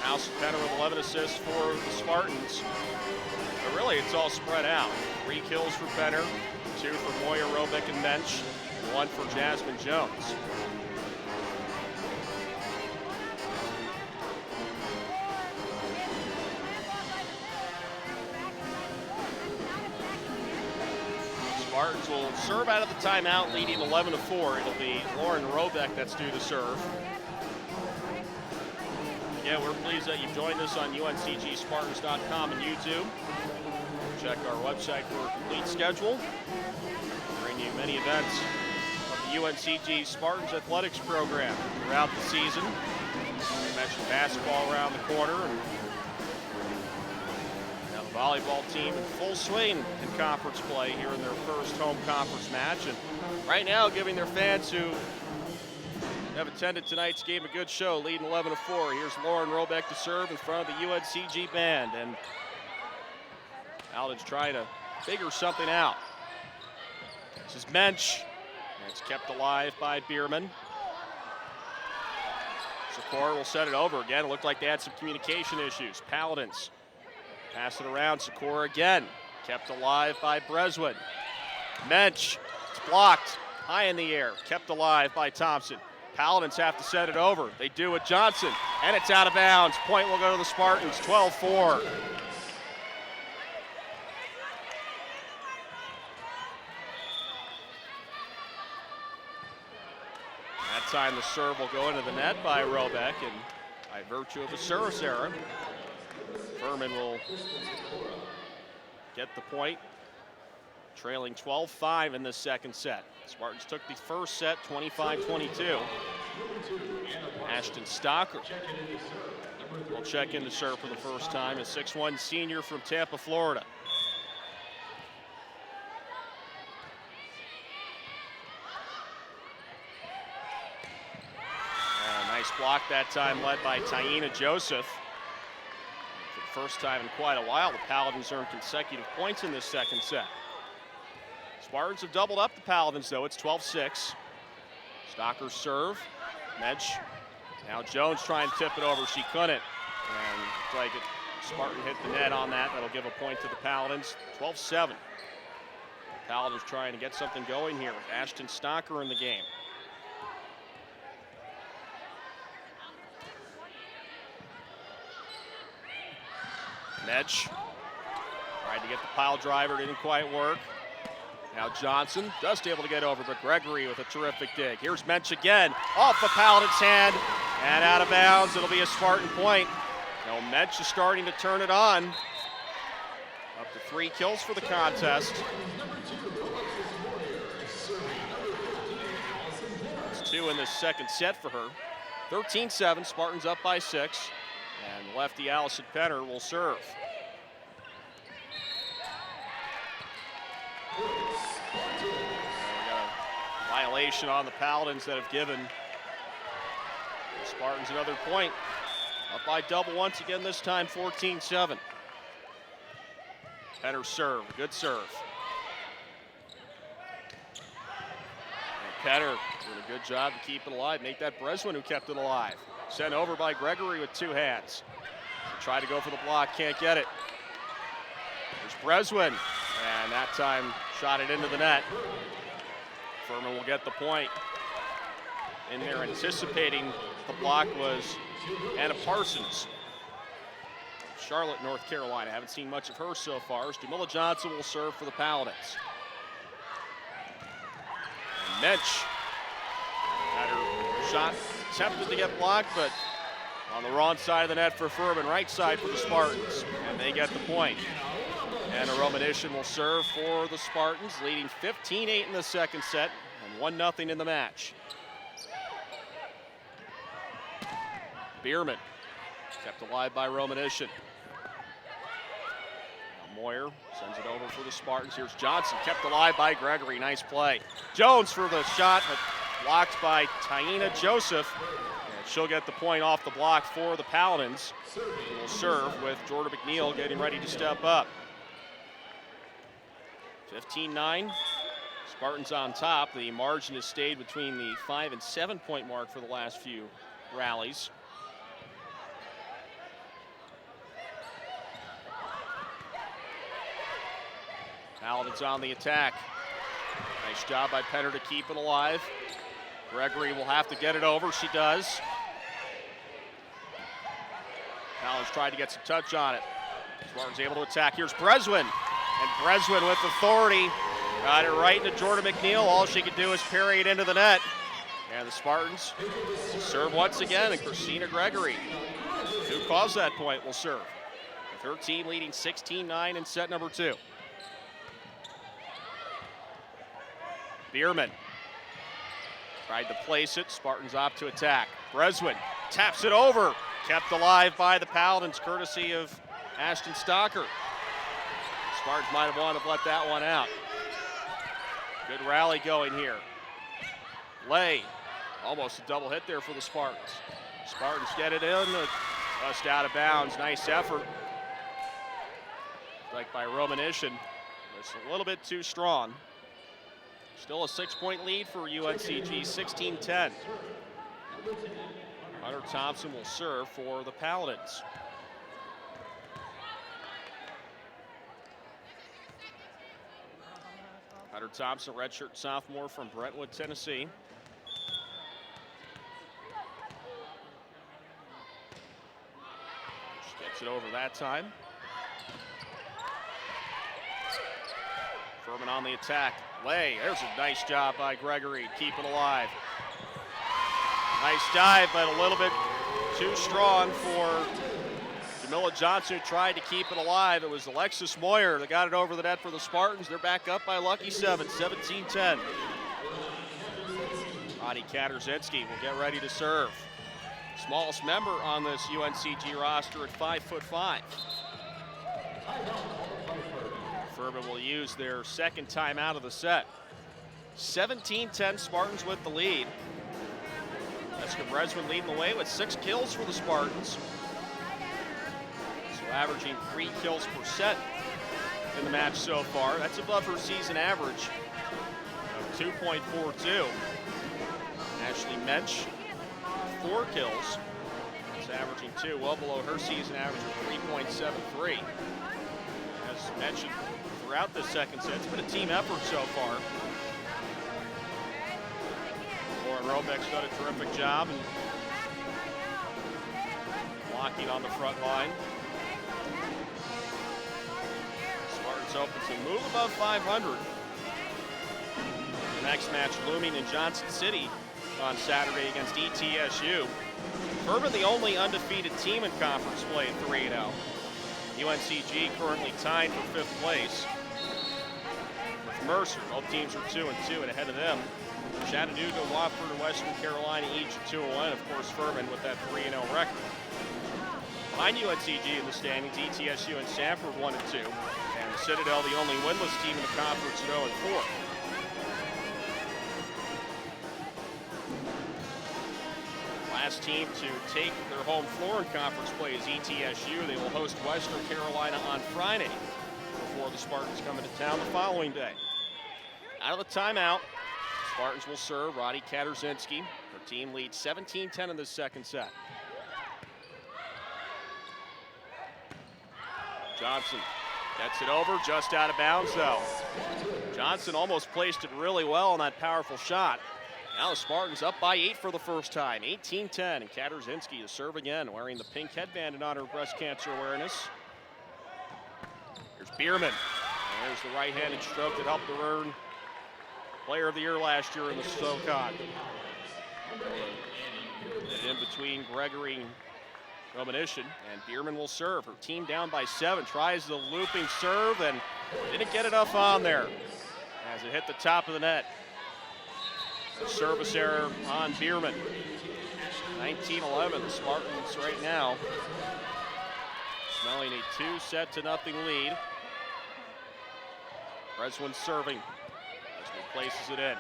Allison Penner with 11 assists for the Spartans. But really, it's all spread out. 3 kills for Penner, 2 for Moya Robeck and Mensch, 1 for Jasmine Jones. Spartans will serve out of the timeout, leading 11-4. It'll be Lauren Robeck that's due to serve. Yeah, we're pleased that you've joined us on UNCGSpartans.com and YouTube. Check our website for a complete schedule. Bring you many events of the UNCG Spartans athletics program throughout the season. We mentioned basketball around the corner. And now the volleyball team in full swing in conference play here in their first home conference match. And right now giving their fans who have attended tonight's game a good show, leading 11-4. Here's Lauren Robeck to serve in front of the UNCG band. And Paladins trying to figure something out. This is Mensch. And it's kept alive by Bierman. Sikora will set it over again. It looked like they had some communication issues. Paladins pass it around. Sikora again. Kept alive by Breswin. Mensch. It's blocked. High in the air. Kept alive by Thompson. Paladins have to set it over. They do with Johnson, and it's out of bounds. Point will go to the Spartans, 12-4. That time the serve will go into the net by Robeck, and by virtue of a service error, Furman will get the point, trailing 12-5 in this second set. Spartans took the first set 25-22. Ashton Stocker will check in to serve for the first time, a 6'1" senior from Tampa, Florida. Nice block that time, led by Taina Joseph. For the first time in quite a while, the Paladins earned consecutive points in this second set. Spartans have doubled up the Paladins, though. It's 12-6. Stocker's serve. Medj. Now Jones trying to tip it over. She couldn't. And looks like Spartan hit the net on that. That'll give a point to the Paladins. 12-7. Paladins trying to get something going here with Ashton Stocker in the game. Medj tried to get the pile driver, didn't quite work. Now Johnson just able to get over, but Gregory with a terrific dig. Here's Medj again, off the Paladin's hand, and out of bounds. It'll be a Spartan point. Now Medj is starting to turn it on. Up to 3 kills for the contest. It's 2 in this second set for her. 13-7, Spartans up by 6. And lefty Allison Penner will serve. We got a violation on the Paladins that have given the Spartans another point. Up by double once again, this time 14-7. Penner serve, good serve. And Penner doing a good job to keep it alive. Nate, that Breswin who kept it alive. Sent over by Gregory with 2 hands. Try to go for the block, can't get it. There's Breswin, and that time shot it into the net. Furman will get the point. In there anticipating the block was Anna Parsons. Charlotte, North Carolina. Haven't seen much of her so far. Stumilla Johnson will serve for the Paladins. And Medj had her shot attempted to get blocked, but on the wrong side of the net for Furman, right side for the Spartans, and they get the point. And a Romanician will serve for the Spartans, leading 15-8 in the second set and 1-0 in the match. Bierman kept alive by Romanician. Now Moyer sends it over for the Spartans. Here's Johnson, kept alive by Gregory. Nice play. Jones for the shot, but blocked by Taina Joseph. And she'll get the point off the block for the Paladins. Who will serve with Jordan McNeil getting ready to step up. 15-9. Spartans on top. The margin has stayed between the 5 and 7 point mark for the last few rallies. Paladins on the attack. Nice job by Penner to keep it alive. Gregory will have to get it over. She does. Paladins tried to get some touch on it. Spartans able to attack. Here's Breswin. And Breswin with authority got it right into Jordan McNeil. All she could do is parry it into the net. And the Spartans serve once again, and Christina Gregory, who caused that point, will serve. With her team leading 16-9 in set number 2. Bierman tried to place it. Spartans opt to attack. Breswin taps it over. Kept alive by the Paladins, courtesy of Ashton Stocker. Spartans might have wanted to let that one out. Good rally going here. Lay, almost a double hit there for the Spartans. Spartans get it in, just out of bounds. Nice effort. Like by Romanician. It's a little bit too strong. Still a 6-point lead for UNCG, 16-10. Hunter Thompson will serve for the Paladins. Hunter Thompson, redshirt sophomore from Brentwood, Tennessee. Gets it over that time. Furman on the attack. Lay, there's a nice job by Gregory, keep it alive. Nice dive, but a little bit too strong for Jamila Johnson, who tried to keep it alive. It was Alexis Moyer that got it over the net for the Spartans. They're back up by lucky 7, 17-10. Ronnie Katarzinski will get ready to serve. Smallest member on this UNCG roster at 5'5". Furman will use their second timeout of the set. 17-10, Spartans with the lead. Jessica Breswin leading the way with 6 kills for the Spartans. So averaging 3 kills per set in the match so far. That's above her season average of 2.42. Ashley Mensch, 4 kills. It's averaging 2, well below her season average of 3.73. As mentioned throughout the second set, it's been a team effort so far. Lauren Robeck's done a terrific job and blocking on the front line. Spartans open to move above 500. The next match looming in Johnson City on Saturday against ETSU. Furman the only undefeated team in conference play at 3-0. UNCG currently tied for 5th place with Mercer. Both teams are 2-2 and ahead of them. Chattanooga, Wofford, and Western Carolina each are 2-1. Of course, Furman with that 3-0 record. Behind UNCG in the standings, ETSU and Sanford 1-2. And Citadel the only winless team in the conference at 0-4. Last team to take their home floor in conference play is ETSU. They will host Western Carolina on Friday before the Spartans come into town the following day. Out of the timeout, Spartans will serve. Roddy Katarzinski. Her team leads 17-10 in the second set. Johnson gets it over, just out of bounds though. Johnson almost placed it really well on that powerful shot. Now the Spartans up by 8 for the first time, 18-10, and Katarzinski to serve again, wearing the pink headband in honor of breast cancer awareness. Here's Bierman. There's the right-handed stroke that helped her earn Player of the Year last year in the SoCon. And in between Gregory and Romanishin, and Bierman will serve. Her team down by 7, tries the looping serve and didn't get enough on there as it hit the top of the net. A service error on Bierman. 19-11, the Spartans right now smelling a 2-0 lead. Breswin serving as he places it in. And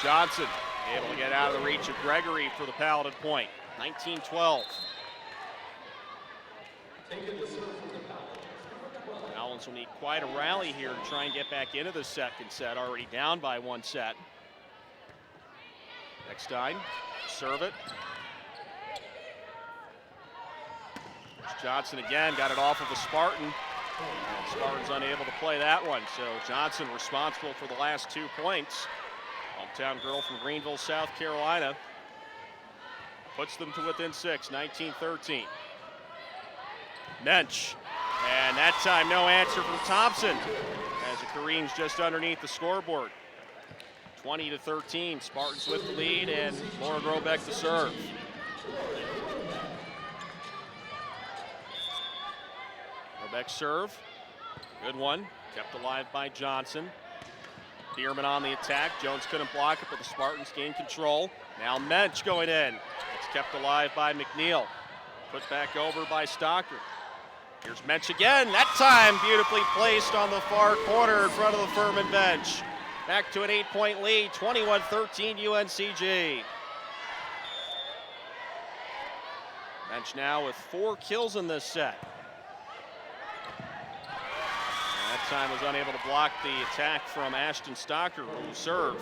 Johnson able to get out of the reach of Gregory for the Paladin point. 19-12. Alans will need quite a rally here to try and get back into the second set, already down by 1 set. Next time, serve it. There's Johnson again, got it off of the Spartan. And Spartan's unable to play that one, so Johnson responsible for the last 2 points. Hometown girl from Greenville, South Carolina. Puts them to within 6, 19-13. Mensch. And that time, no answer from Thompson as it careens just underneath the scoreboard. 20-13, Spartans with the lead, and Lauren Robeck to serve. Robeck serve, good one, kept alive by Johnson. Bierman on the attack, Jones couldn't block it, but the Spartans gained control. Now Mensch going in, it's kept alive by McNeil. Put back over by Stocker. Here's Mensch again, that time beautifully placed on the far corner in front of the Furman bench. Back to an 8-point lead, 21-13 UNCG. Mensch now with 4 kills in this set. And that time was unable to block the attack from Ashton Stocker, who served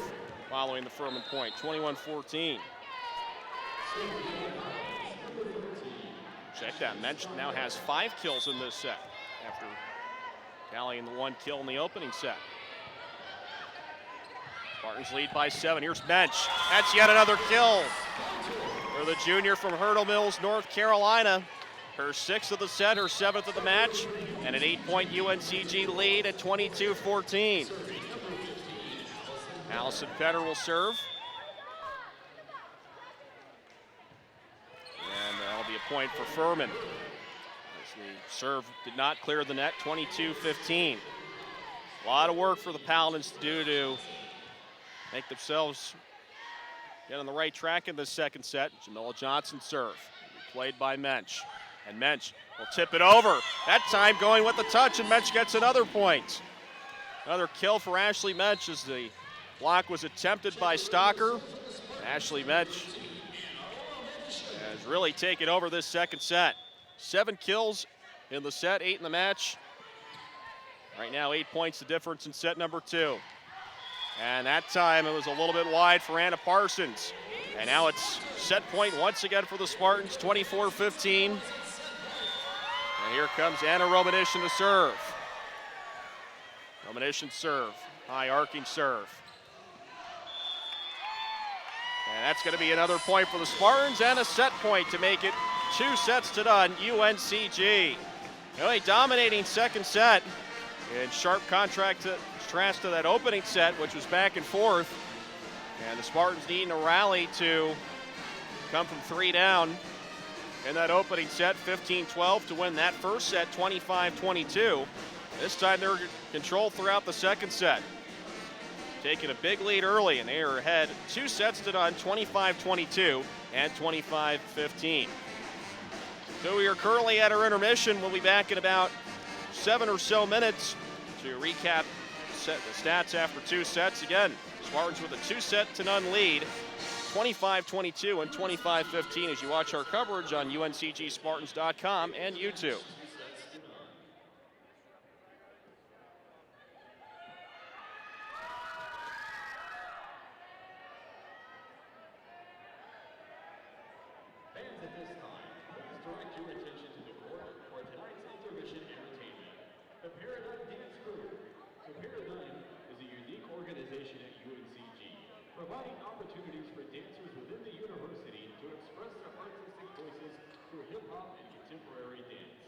following the Furman point, 21-14. Check that, Mensch now has 5 kills in this set after tallying the 1 kill in the opening set. Spartans lead by 7, here's Mensch. That's yet another kill for the junior from Hurdle Mills, North Carolina. her 6th of the set, her 7th of the match, and an 8-point UNCG lead at 22-14. Allison Penner will serve. And that'll be a point for Furman. As the serve did not clear the net, 22-15. A lot of work for the Paladins to do to make themselves get on the right track in this second set. Jamila Johnson serve, played by Mensch. And Mensch will tip it over. That time going with the touch, and Mensch gets another point. Another kill for Ashley Mensch as the block was attempted by Stocker. Ashley Mensch has really taken over this second set. 7 kills in the set, 8 in the match. Right now, 8 points the difference in set number 2. And that time it was a little bit wide for Anna Parsons. And now it's set point once again for the Spartans, 24-15. And here comes Anna Romanishin to serve. Romanishin serve, high arcing serve. And that's going to be another point for the Spartans and a set point to make it 2 sets to none, UNCG. Really dominating second set in sharp contrast to that opening set, which was back and forth. And the Spartans needing a rally to come from 3 down in that opening set, 15-12, to win that first set, 25-22. This time they're controlled throughout the second set. Taking a big lead early, and they are ahead 2 sets to none, 25-22 and 25-15. So we are currently at our intermission. We'll be back in about 7 or so minutes to recap the stats after 2 sets. Again, Spartans with a 2-set to none lead, 25-22 and 25-15 as you watch our coverage on UNCGSpartans.com and YouTube.
Fans at this time, please direct your attention to the court for tonight's intermission entertainment. The Paradigm Dance Group. The Paradigm is a unique organization at UNCG, providing opportunities for dancers within the university to express their artistic voices through hip-hop and contemporary dance.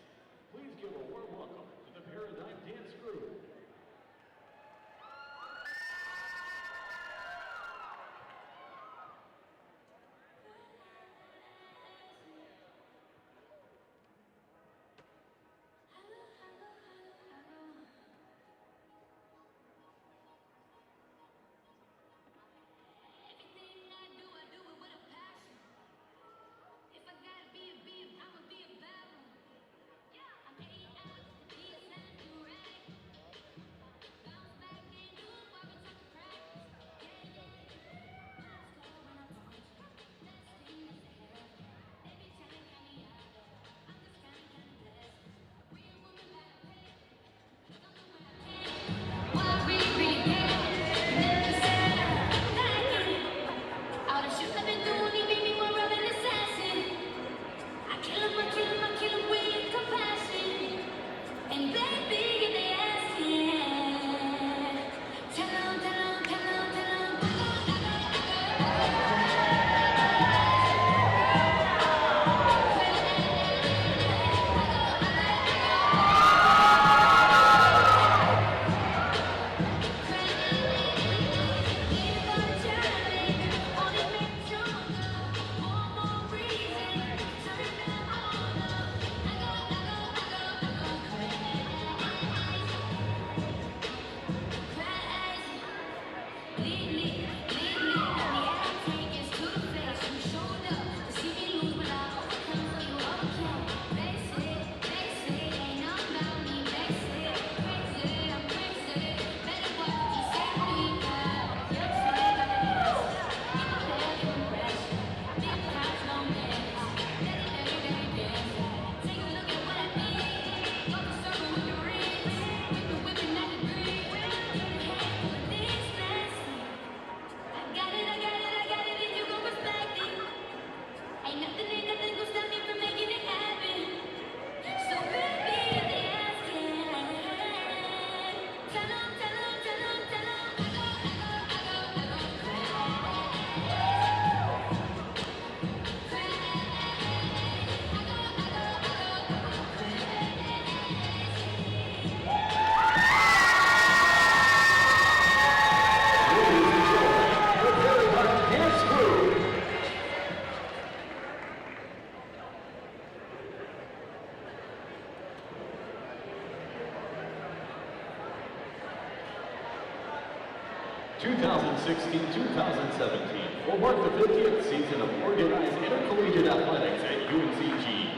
2016-2017 will mark the 50th season of organized intercollegiate athletics at UNCG,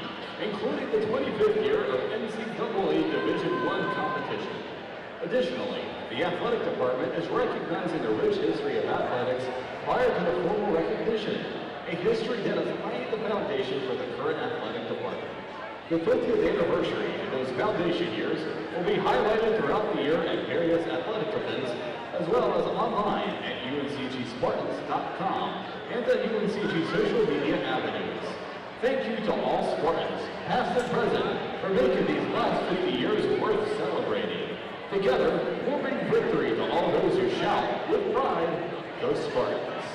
including the 25th year of NCAA Division I competition. Additionally, the athletic department is recognizing the rich history of athletics prior to the formal recognition, a history that has laid the foundation for the current athletic department. The 50th anniversary and those foundation years will be highlighted throughout the year at various athletic events, as well as online at uncgspartans.com and the UNCG social media avenues. Thank you to all Spartans, past and present, for making these last 50 years worth celebrating. Together, we'll bring victory to all those who shout with pride, "Go Spartans!"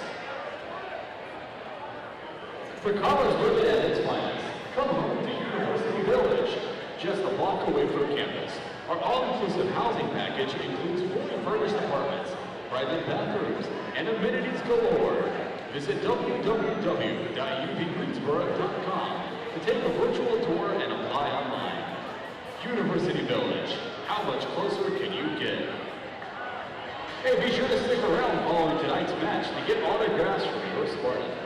For college living at its finest, come home to University Village, just a block away from campus. Our all-inclusive housing package includes fully furnished apartments, private bathrooms, and amenities galore. Visit www.uvgreensboro.com to take a virtual tour and apply online. University Village, how much closer can you get? Hey, be sure to stick around following tonight's match to get autographs from your Spartans.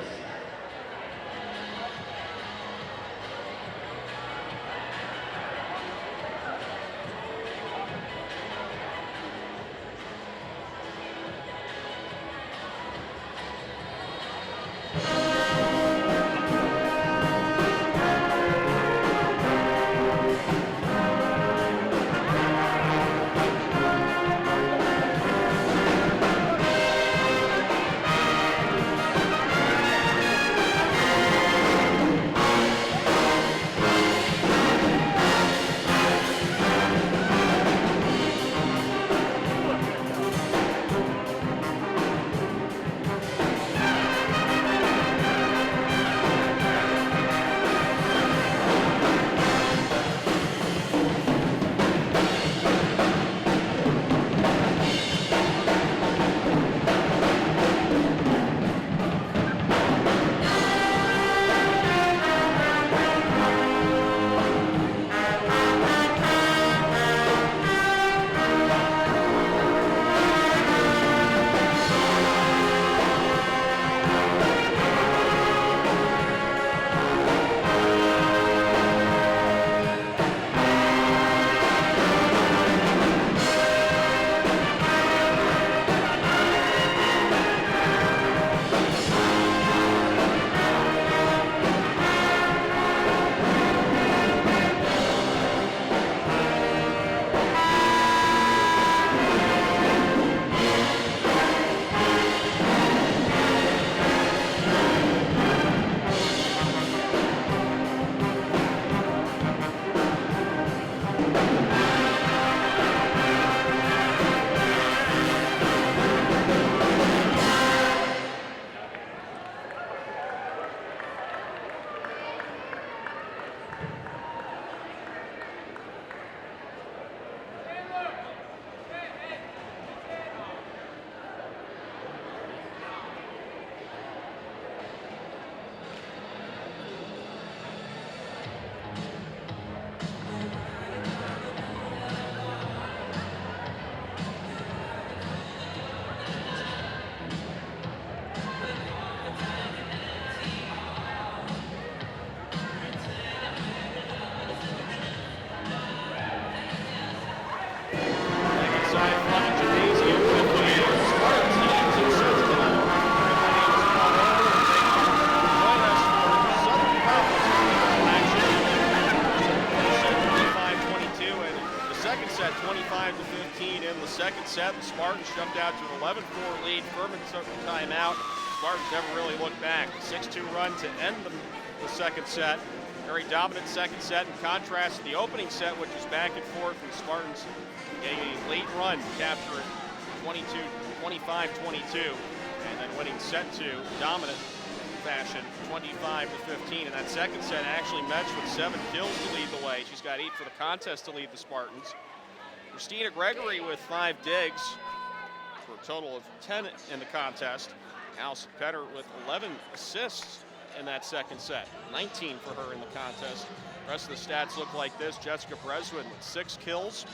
Set. The Spartans jumped out to an 11-4 lead. Furman took the timeout. Spartans never really looked back. 6-2 run to end the second set. Very dominant second set in contrast to the opening set, which was back and forth, and the Spartans getting a late run, capture it 25-22, and then winning set two, dominant fashion, 25-15. And that second set actually Metz with 7 kills to lead the way. She's got 8 for the contest to lead the Spartans. Christina Gregory with 5 digs for a total of 10 in the contest. Allison Petter with 11 assists in that second set, 19 for her in the contest. The rest of the stats look like this. Jessica Breswin with 6 kills.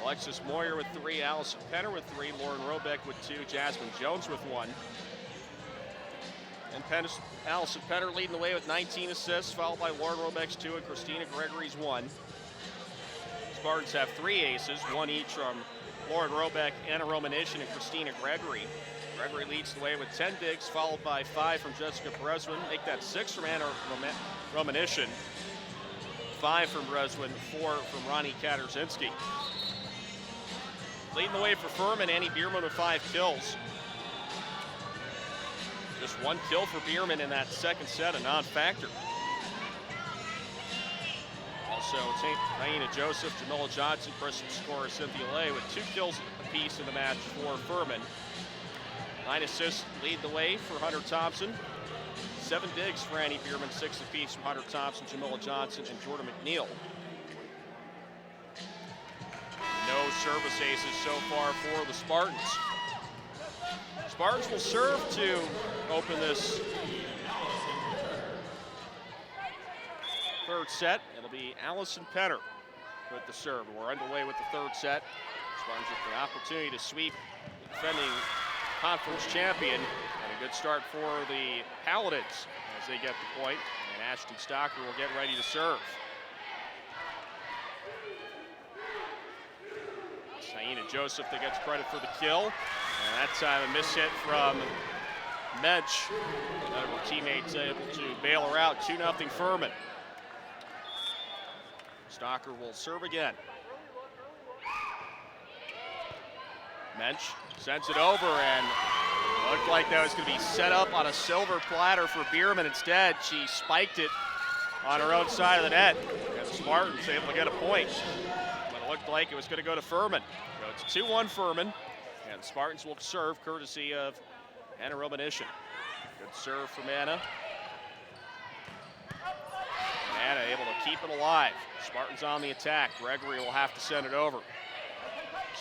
Alexis Moyer with 3, Allison Penner with 3, Lauren Robeck with 2, Jasmine Jones with 1. And Allison Penner leading the way with 19 assists, followed by Lauren Robeck's 2 and Christina Gregory's 1. Spartans have 3 aces, 1 each from Lauren Robeck, Anna Romanishin, and Christina Gregory. Gregory leads the way with 10 digs, followed by 5 from Jessica Breswin. Make that 6 from Anna Romanishin, 5 from Breswin, 4 from Ronnie Katarzinski. Leading the way for Furman, Annie Bierman with 5 kills. Just 1 kill for Bierman in that second set, a non-factor. Also, Naina Joseph, Jamila Johnson, Kristen Scorer, Cynthia Lay with 2 kills apiece in the match for Furman. 9 assists lead the way for Hunter Thompson. 7 digs for Annie Bierman, 6 apiece from Hunter Thompson, Jamila Johnson, and Jordan McNeil. No service aces so far for the Spartans. Spartans will serve to open this third set. It'll be Allison Penner with the serve. We're underway with the third set. Spartans with the opportunity to sweep the defending conference champion. And a good start for the Paladins as they get the point. And Ashton Stocker will get ready to serve. Naina Joseph that gets credit for the kill. And that time a miss hit from Mensch. None of her teammates able to bail her out. 2-0 Furman. Stocker will serve again. Mensch sends it over, and looked like that was going to be set up on a silver platter for Bierman. Instead, she spiked it on her own side of the net. And the Spartans able to get a point. But it looked like it was going to go to Furman. So it's 2-1 Furman. And the Spartans will serve courtesy of Anna Romanishin. Good serve from Anna. And Anna able to keep it alive. Spartans on the attack. Gregory will have to send it over.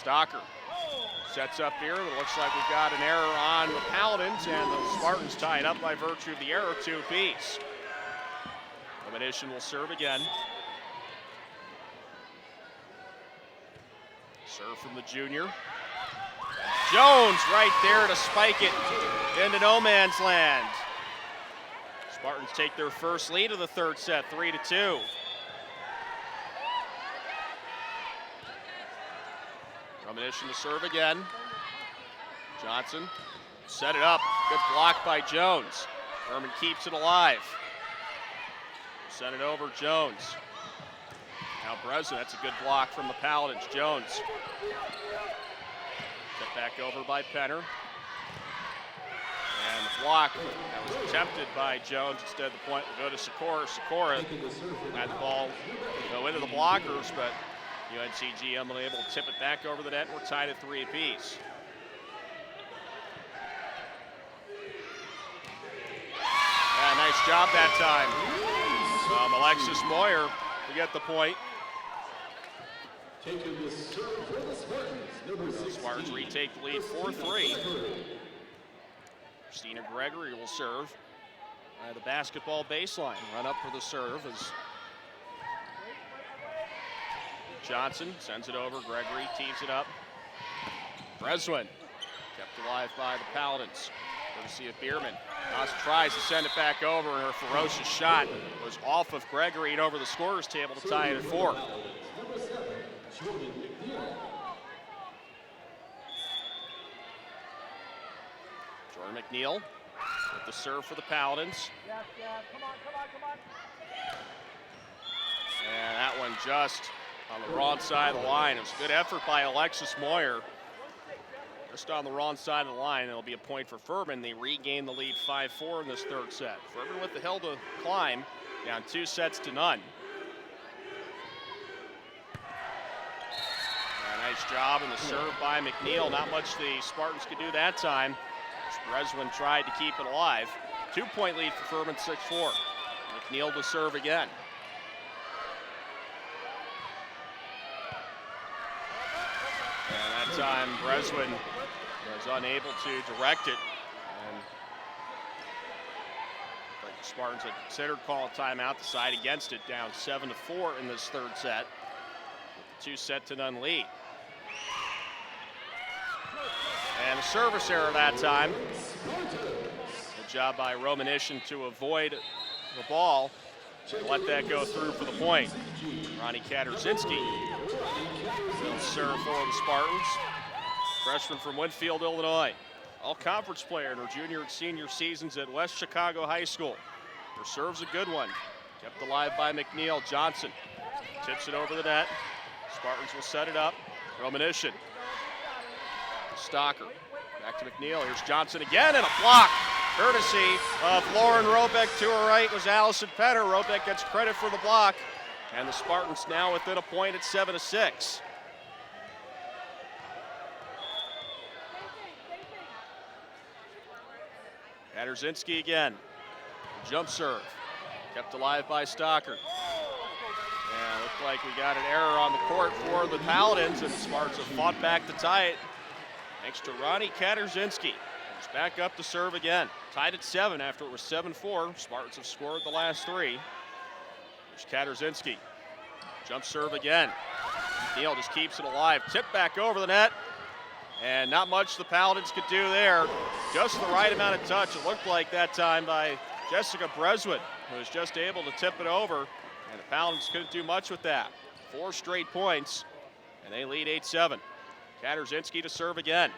Stocker sets up here. It looks like we've got an error on the Paladins, and the Spartans tie it up by virtue of the error, 2 apiece. Romanishin will serve again. Serve from the junior. Jones right there to spike it into no man's land. Spartans take their first lead of the third set, 3-2. Romanishin to serve again. Johnson set it up. Good block by Jones. Furman keeps it alive. Send it over, Jones. Now Breswin, that's a good block from the Paladins. Jones. Set back over by Penner. And the block that was attempted by Jones. Instead, the point will go to Sikora. Sikora had the ball go into the blockers, but UNCG unable to tip it back over the net. We're tied at 3 apiece. Yeah, nice job that time from Alexis Moyer to get the point. The Spartans retake the lead 4-3. Christina Gregory will serve the basketball baseline. Run up for the serve as Johnson sends it over. Gregory tees it up. Breswin kept alive by the Paladins. Courtesy of Bierman. Haas tries to send it back over, and her ferocious shot was off of Gregory and over the scorer's table to tie it at 4. Jordan McNeil with the serve for the Paladins.
Come on.
And that one just on the wrong side of the line. It was a good effort by Alexis Moyer. Just on the wrong side of the line. It'll be a point for Furman. They regain the lead 5-4 in this third set. Furman with the hill to climb, down 2-0. And a nice job in the serve by McNeil. Not much the Spartans could do that time. Breswin tried to keep it alive. 2-point lead for Furman, 6-4. McNeil to serve again. And that time, Breswin was unable to direct it. And the Spartans had considered calling timeout, decided against it, down 7-4 in this third set. With the 2-0 lead. And a service error that time. Good job by Romanishin to avoid the ball. Let that go through for the point. Ronnie Katarzinski will serve for the Spartans. Freshman from Winfield, Illinois. All-conference player in her junior and senior seasons at West Chicago High School. Her serve's a good one. Kept alive by McNeil. Johnson tips it over the net. Spartans will set it up. Romanishin. Stocker. Back to McNeil. Here's Johnson again, and a block. Courtesy of Lauren Robeck. To her right was Allison Penner. Robeck gets credit for the block. And the Spartans now within a point at 7-6. Katarzinski again. Jump serve. Kept alive by Stocker. Yeah, looked like we got an error on the court for the Paladins, and the Spartans have fought back to tie it. Thanks to Ronnie Katarzinski. He's back up to serve again. Tied at 7 after it was 7-4. Spartans have scored the last 3. There's Katarzinski. Jump serve again. Neal just keeps it alive. Tip back over the net. And not much the Paladins could do there. Just the right amount of touch, it looked like that time, by Jessica Breswin, who was just able to tip it over. And the Paladins couldn't do much with that. 4 straight points, and they lead 8-7. Katarzinski to serve again.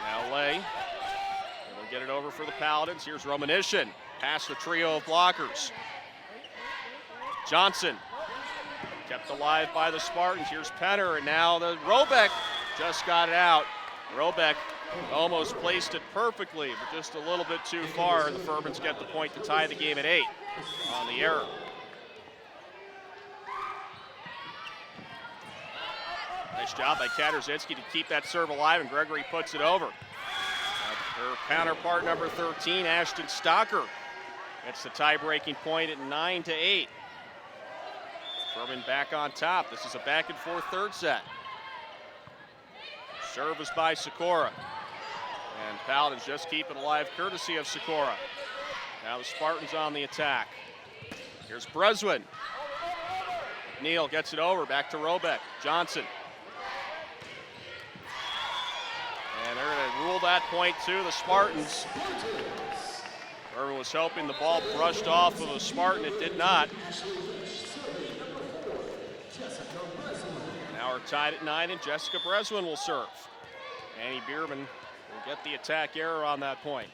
Now Lay. They'll get it over for the Paladins. Here's Romanishin. Past the trio of blockers. Johnson. Kept alive by the Spartans. Here's Penner, and now the Robeck just got it out. Robeck almost placed it perfectly, but just a little bit too far. The Furmans get the point to tie the game at 8 on the error. Nice job by Katarzinski to keep that serve alive, and Gregory puts it over. Her counterpart, number 13, Ashton Stocker, gets the tie-breaking point at 9-8. Furman back on top. This is a back-and-forth third set. Serve is by Sikora. And Paladins just keep it alive courtesy of Sikora. Now the Spartans on the attack. Here's Breswin. Neal gets it over, back to Robeck. Johnson. And they're going to rule that point to the Spartans. Furman was hoping the ball brushed off of a Spartan. It did not. Now we're tied at 9, and Jessica Breswin will serve. Annie Bierman will get the attack error on that point.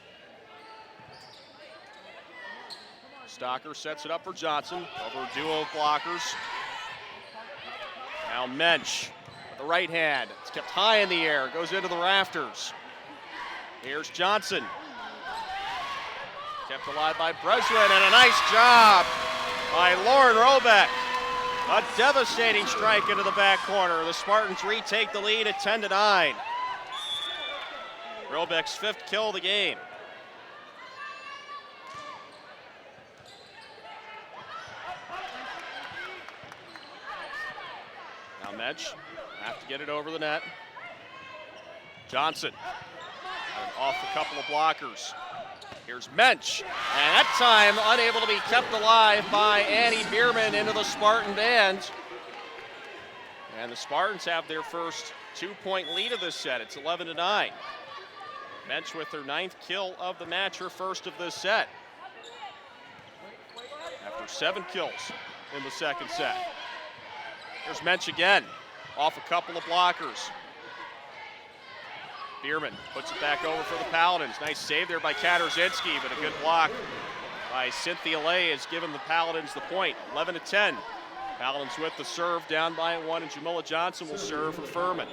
Stocker sets it up for Johnson. Over a duo of blockers. Now Mensch with the right hand. It's kept high in the air. Goes into the rafters. Here's Johnson. Kept alive by Breswin, and a nice job by Lauren Robeck. A devastating strike into the back corner. The Spartans retake the lead at 10-9. Robeck's 5th kill of the game. Now Mensch have to get it over the net. Johnson off a couple of blockers. Here's Mensch, and that time unable to be kept alive by Annie Bierman into the Spartan band. And the Spartans have their first 2-point lead of this set. It's 11-9. Mensch with her 9th kill of the match, her first of this set. After 7 kills in the second set. Here's Mensch again, off a couple of blockers. Bierman puts it back over for the Paladins. Nice save there by Katarzinski, but a good block by Cynthia Lay has given the Paladins the point. 11-10. Paladins with the serve, down by 1, and Jamila Johnson will serve for Furman.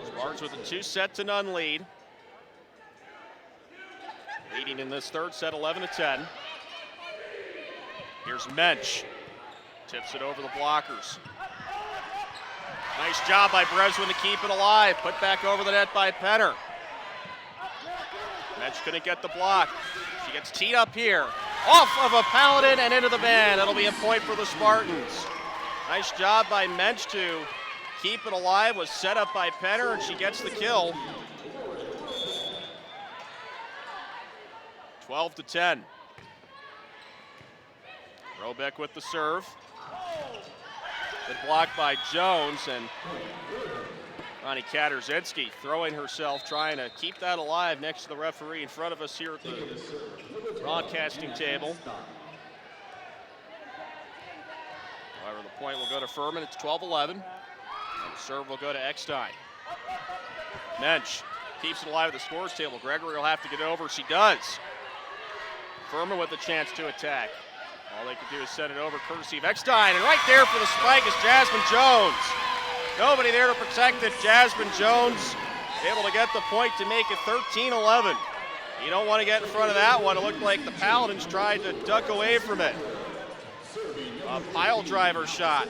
Spartans with a 2-0 lead. Leading in this third set, 11-10. Here's Mensch. Tips it over the blockers. Nice job by Breswin to keep it alive. Put back over the net by Penner. Mensch couldn't get the block. She gets teed up here. Off of a Paladin and into the band. That'll be a point for the Spartans. Nice job by Mensch to keep it alive. Was set up by Penner, and she gets the kill. 12-10. Robeck with the serve. Been blocked by Jones, and Ronnie Katarzinski throwing herself, trying to keep that alive next to the referee in front of us here at the broadcasting table. However, the point will go to Furman. It's 12-11. And the serve will go to Eckstein. Mensch keeps it alive at the scores table. Gregory will have to get over. She does. Furman with a chance to attack. All they can do is send it over courtesy of Eckstein. And right there for the spike is Jasmine Jones. Nobody there to protect it. Jasmine Jones able to get the point to make it 13-11. You don't want to get in front of that one. It looked like the Paladins tried to duck away from it. A pile driver shot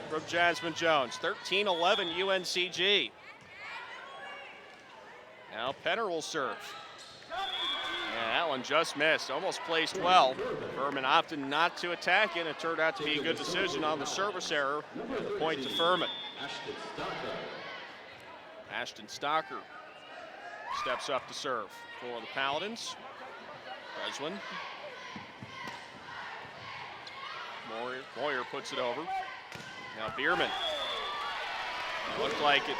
from Jasmine Jones. 13-11 UNCG. Now Penner will serve. And that one just missed, almost placed well. Furman opted not to attack it. It turned out to be a good decision on the service error. The point to Furman. Ashton Stocker steps up to serve for the Paladins. Breslin. Moyer puts it over. Now Bierman. It looked like it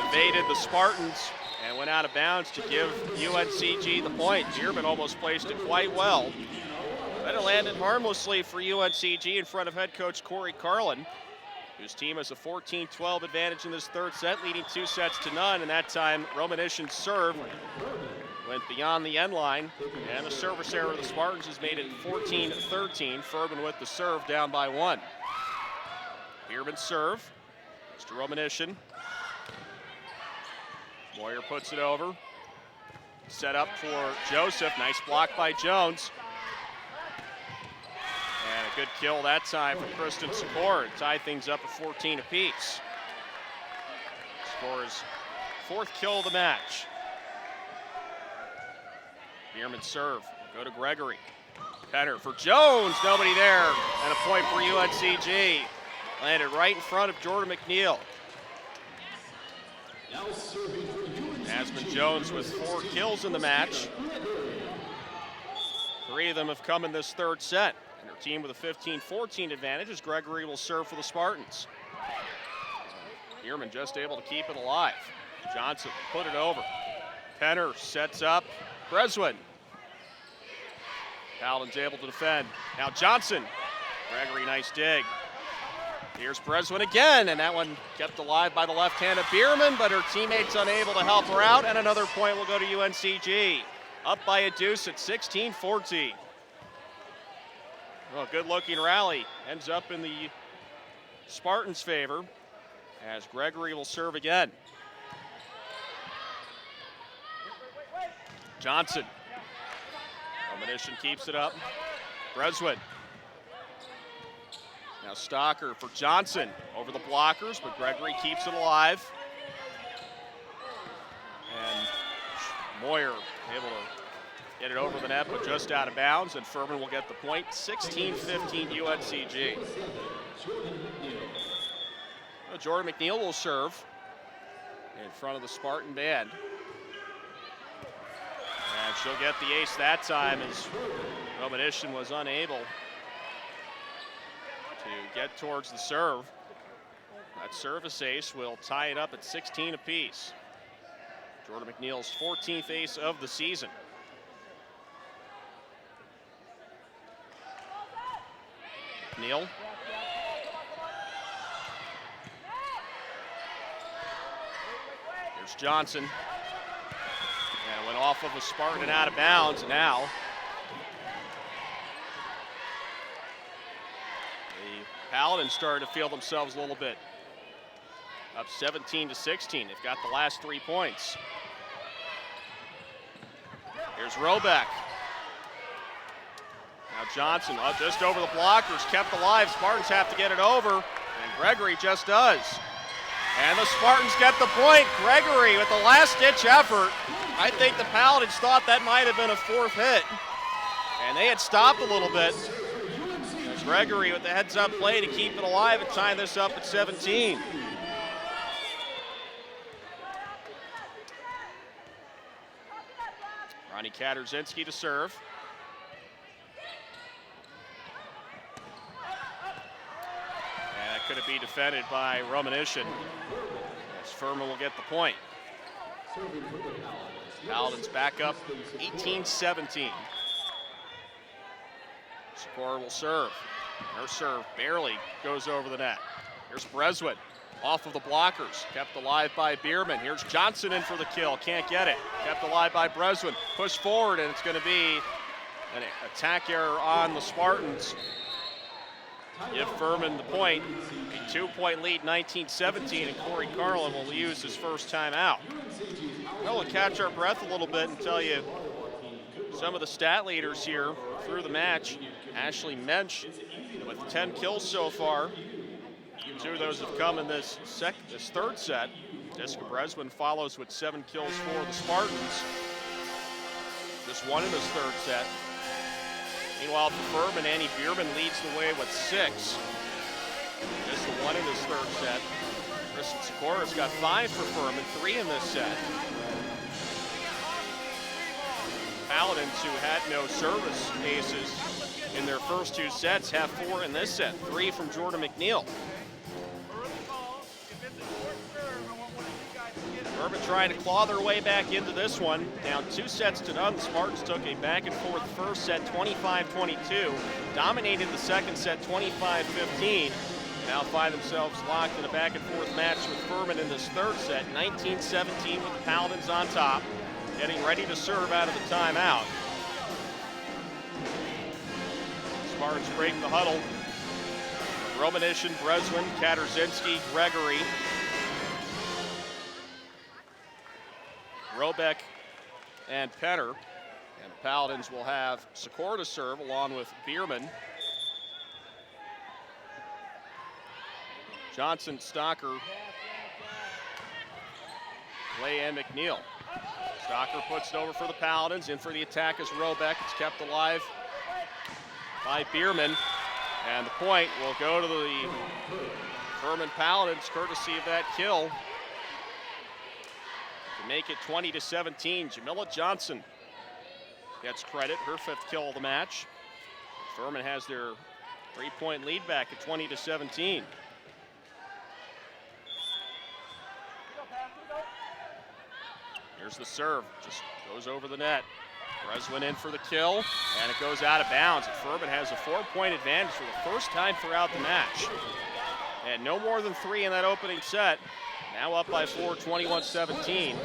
evaded the Spartans and went out of bounds to give UNCG the point. Bierman almost placed it quite well. But it landed harmlessly for UNCG in front of head coach Corey Carlin, whose team has a 14-12 advantage in this third set, leading 2-0. And that time, Romanishin's serve went beyond the end line, and the service error of the Spartans has made it 14-13. Furman with the serve down by 1. Bierman's serve. It's to Romanishin. Moyer puts it over. Set up for Joseph. Nice block by Jones. And a good kill that time from Kristen Sikor to tie things up at 14 apiece. Scores 4th kill of the match. Bierman's serve. Go to Gregory. Penner for Jones. Nobody there. And a point for UNCG. Landed right in front of Jordan McNeil. Jasmine Jones with 4 kills in the match. 3 of them have come in this third set. And her team with a 15-14 advantage as Gregory will serve for the Spartans. Bierman just able to keep it alive. Johnson put it over. Penner sets up. Breslin. Paladin's able to defend. Now Johnson. Gregory, nice dig. Here's Breslin again, and that one kept alive by the left hand of Bierman, but her teammates unable to help her out, and another point will go to UNCG. Up by a deuce at 16-14. Well, good-looking rally ends up in the Spartans' favor as Gregory will serve again. Johnson. Romanishin keeps it up. Breslin. Now Stocker for Johnson over the blockers, but Gregory keeps it alive. And Moyer able to get it over the net, but just out of bounds, and Furman will get the point. 16-15 UNCG. Well, Jordan McNeil will serve in front of the Spartan band. And she'll get the ace that time as Romanishin was unable to get towards the serve. That service ace will tie it up at 16 apiece. Jordan McNeil's 14th ace of the season. McNeil. Here's Johnson. And it went off of a Spartan and out of bounds. And now the Paladins started to feel themselves a little bit. Up 17-16. They've got the last 3 points. Here's Robeck. Now Johnson just over the blockers, kept alive. Spartans have to get it over, and Gregory just does. And the Spartans get the point. Gregory with the last-ditch effort. I think the Paladins thought that might have been a 4th hit, and they had stopped a little bit. There's Gregory with the heads-up play to keep it alive and tie this up at 17. Ronnie Katarzinski to serve. And that going to be defended by Romanishin. As Furman will get the point. Paladins back up 18-17. Sikora will serve. Her serve barely goes over the net. Here's Breswin off of the blockers. Kept alive by Bierman. Here's Johnson in for the kill. Can't get it. Kept alive by Breswin. Push forward, and it's going to be an attack error on the Spartans. Give Furman the point. A 2-point lead, 19-17, and Corey Carlin will use his first timeout. Well, we'll catch our breath a little bit and tell you some of the stat leaders here through the match. Ashley Mensch with 10 kills so far. 2 of those have come in this third set. Jessica Breswin follows with 7 kills for the Spartans. Just 1 in this third set. Meanwhile, for Furman, Annie Bierman leads the way with 6. Just the 1 in this third set. Kristen Sikora's got 5 for Furman, 3 in this set. Paladins, who had no service aces in their first 2 sets, have 4 in this set. 3 from Jordan McNeil. Furman trying to claw their way back into this one. Down 2-0. The Spartans took a back-and-forth first set, 25-22. Dominated the second set, 25-15. Now find themselves locked in a back-and-forth match with Furman in this third set, 19-17 with the Paladins on top. Getting ready to serve out of the timeout. Spartans break the huddle. Romanishin, Breswin, Katarzyński, Gregory, Robeck, and Penner. And the Paladins will have Sikora to serve along with Bierman. Johnson, Stocker, Lay, and McNeil. Stocker puts it over for the Paladins. In for the attack is Robeck. It's kept alive by Bierman. And the point will go to the Furman Paladins, courtesy of that kill. To make it 20-17, Jamila Johnson gets credit, her 5th kill of the match. Furman has their 3-point lead back at 20-17. Here's the serve, just goes over the net. Breswin in for the kill, and it goes out of bounds. Furman has a 4-point advantage for the first time throughout the match. And no more than 3 in that opening set. Now up by 4, 21-17.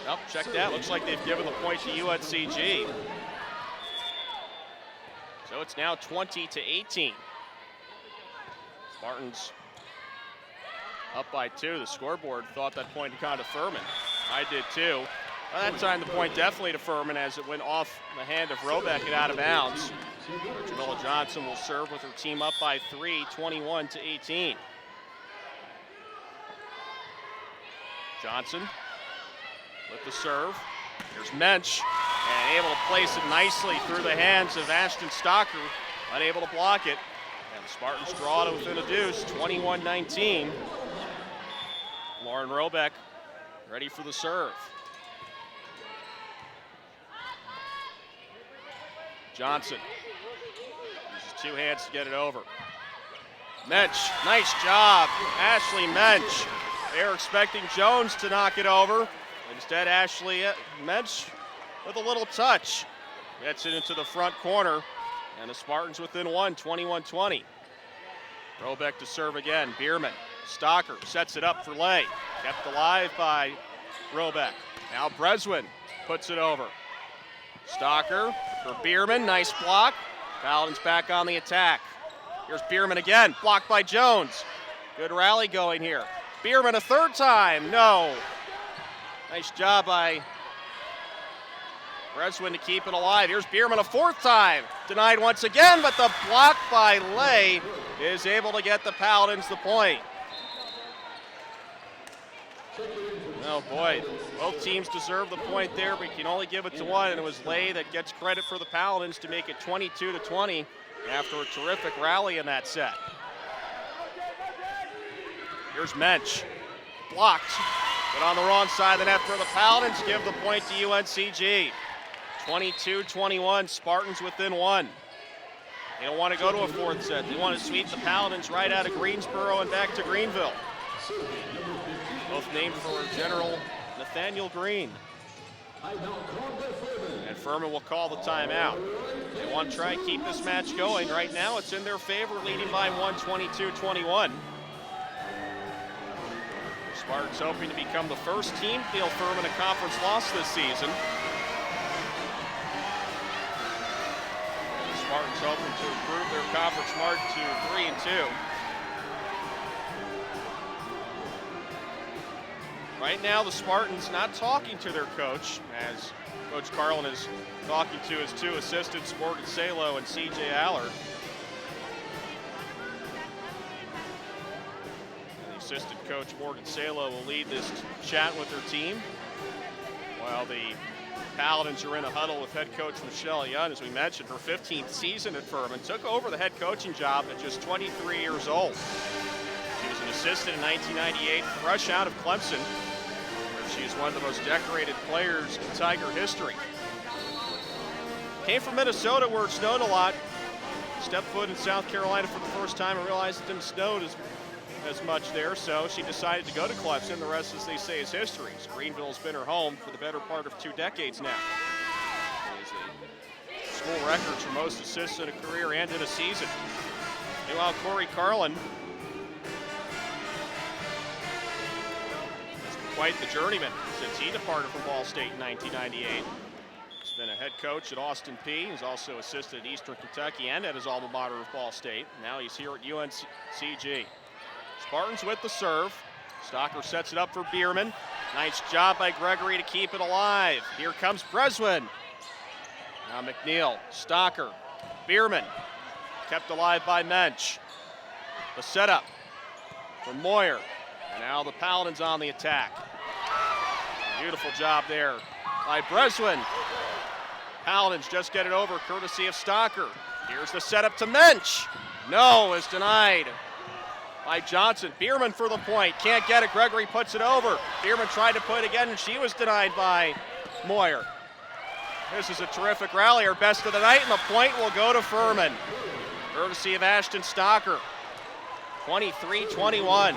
Oh, check that. Looks like they've given the point to UNCG. So it's now 20-18. Spartans up by 2. The scoreboard thought that point had gone to Furman. I did too. Well, that time the point definitely to Furman as it went off the hand of Robeck and out of bounds. Jamila Johnson will serve with her team up by 3, 21-18. Johnson with the serve. Here's Mensch, and able to place it nicely through the hands of Ashton Stocker, unable to block it. And the Spartans draw to within a deuce, 21-19. Lauren Robeck ready for the serve. Johnson uses 2 hands to get it over. Mensch, nice job, Ashley Mensch. They were expecting Jones to knock it over. Instead, Ashley Mensch with a little touch. Gets it into the front corner, and the Spartans within 1, 21-20. Robeck to serve again, Bierman. Stocker sets it up for Lay. Kept alive by Robeck. Now Breswin puts it over. Stocker for Bierman, nice block. Paladins back on the attack. Here's Bierman again, blocked by Jones. Good rally going here. Bierman a 3rd time, no. Nice job by Breswin to keep it alive. Here's Bierman a 4th time. Denied once again, but the block by Lay is able to get the Paladins the point. Oh boy, both teams deserve the point there, but you can only give it to one, and it was Lay that gets credit for the Paladins to make it 22-20 after a terrific rally in that set. Here's Mensch, blocked, but on the wrong side of the net for the Paladins, give the point to UNCG. 22-21, Spartans within 1. They don't want to go to a fourth set. They want to sweep the Paladins right out of Greensboro and back to Greenville. Both named for General Nathaniel Greene. And Furman will call the timeout. They want to try and keep this match going. Right now it's in their favor, leading by 22-21. Spartans hoping to become the first team to deal Furman a conference loss this season. The Spartans hoping to improve their conference mark to 3-2. Right now, the Spartans not talking to their coach, as Coach Carlin is talking to his two assistants, Morgan Salo and C.J. Aller. And the assistant coach, Morgan Salo, will lead this chat with their team, while the Paladins are in a huddle with head coach Michelle Young. As we mentioned, her 15th season at Furman, took over the head coaching job at just 23 years old. She was an assistant in 1998, fresh out of Clemson. She's one of the most decorated players in Tiger history. Came from Minnesota where it snowed a lot. Stepped foot in South Carolina for the first time and realized it didn't snow as much there, so she decided to go to Clemson. The rest, as they say, is history. Greenville's been her home for the better part of 2 decades now. The school records for most assists in a career and in a season. Meanwhile, Corey Carlin, quite the journeyman since he departed from Ball State in 1998. He's been a head coach at Austin Peay. He's also assisted at Eastern Kentucky and at his alma mater of Ball State. Now he's here at UNCG. Spartans with the serve. Stocker sets it up for Bierman. Nice job by Gregory to keep it alive. Here comes Breswin. Now McNeil, Stocker, Bierman. Kept alive by Mensch. The setup for Moyer. And now the Paladins on the attack. Beautiful job there by Breswin. Paladins just get it over courtesy of Stocker. Here's the setup to Mensch. No, is denied by Johnson. Bierman for the point. Can't get it. Gregory puts it over. Bierman tried to put it again, and she was denied by Moyer. This is a terrific rally, our best of the night, and the point will go to Furman. Courtesy of Ashton Stocker. 23-21.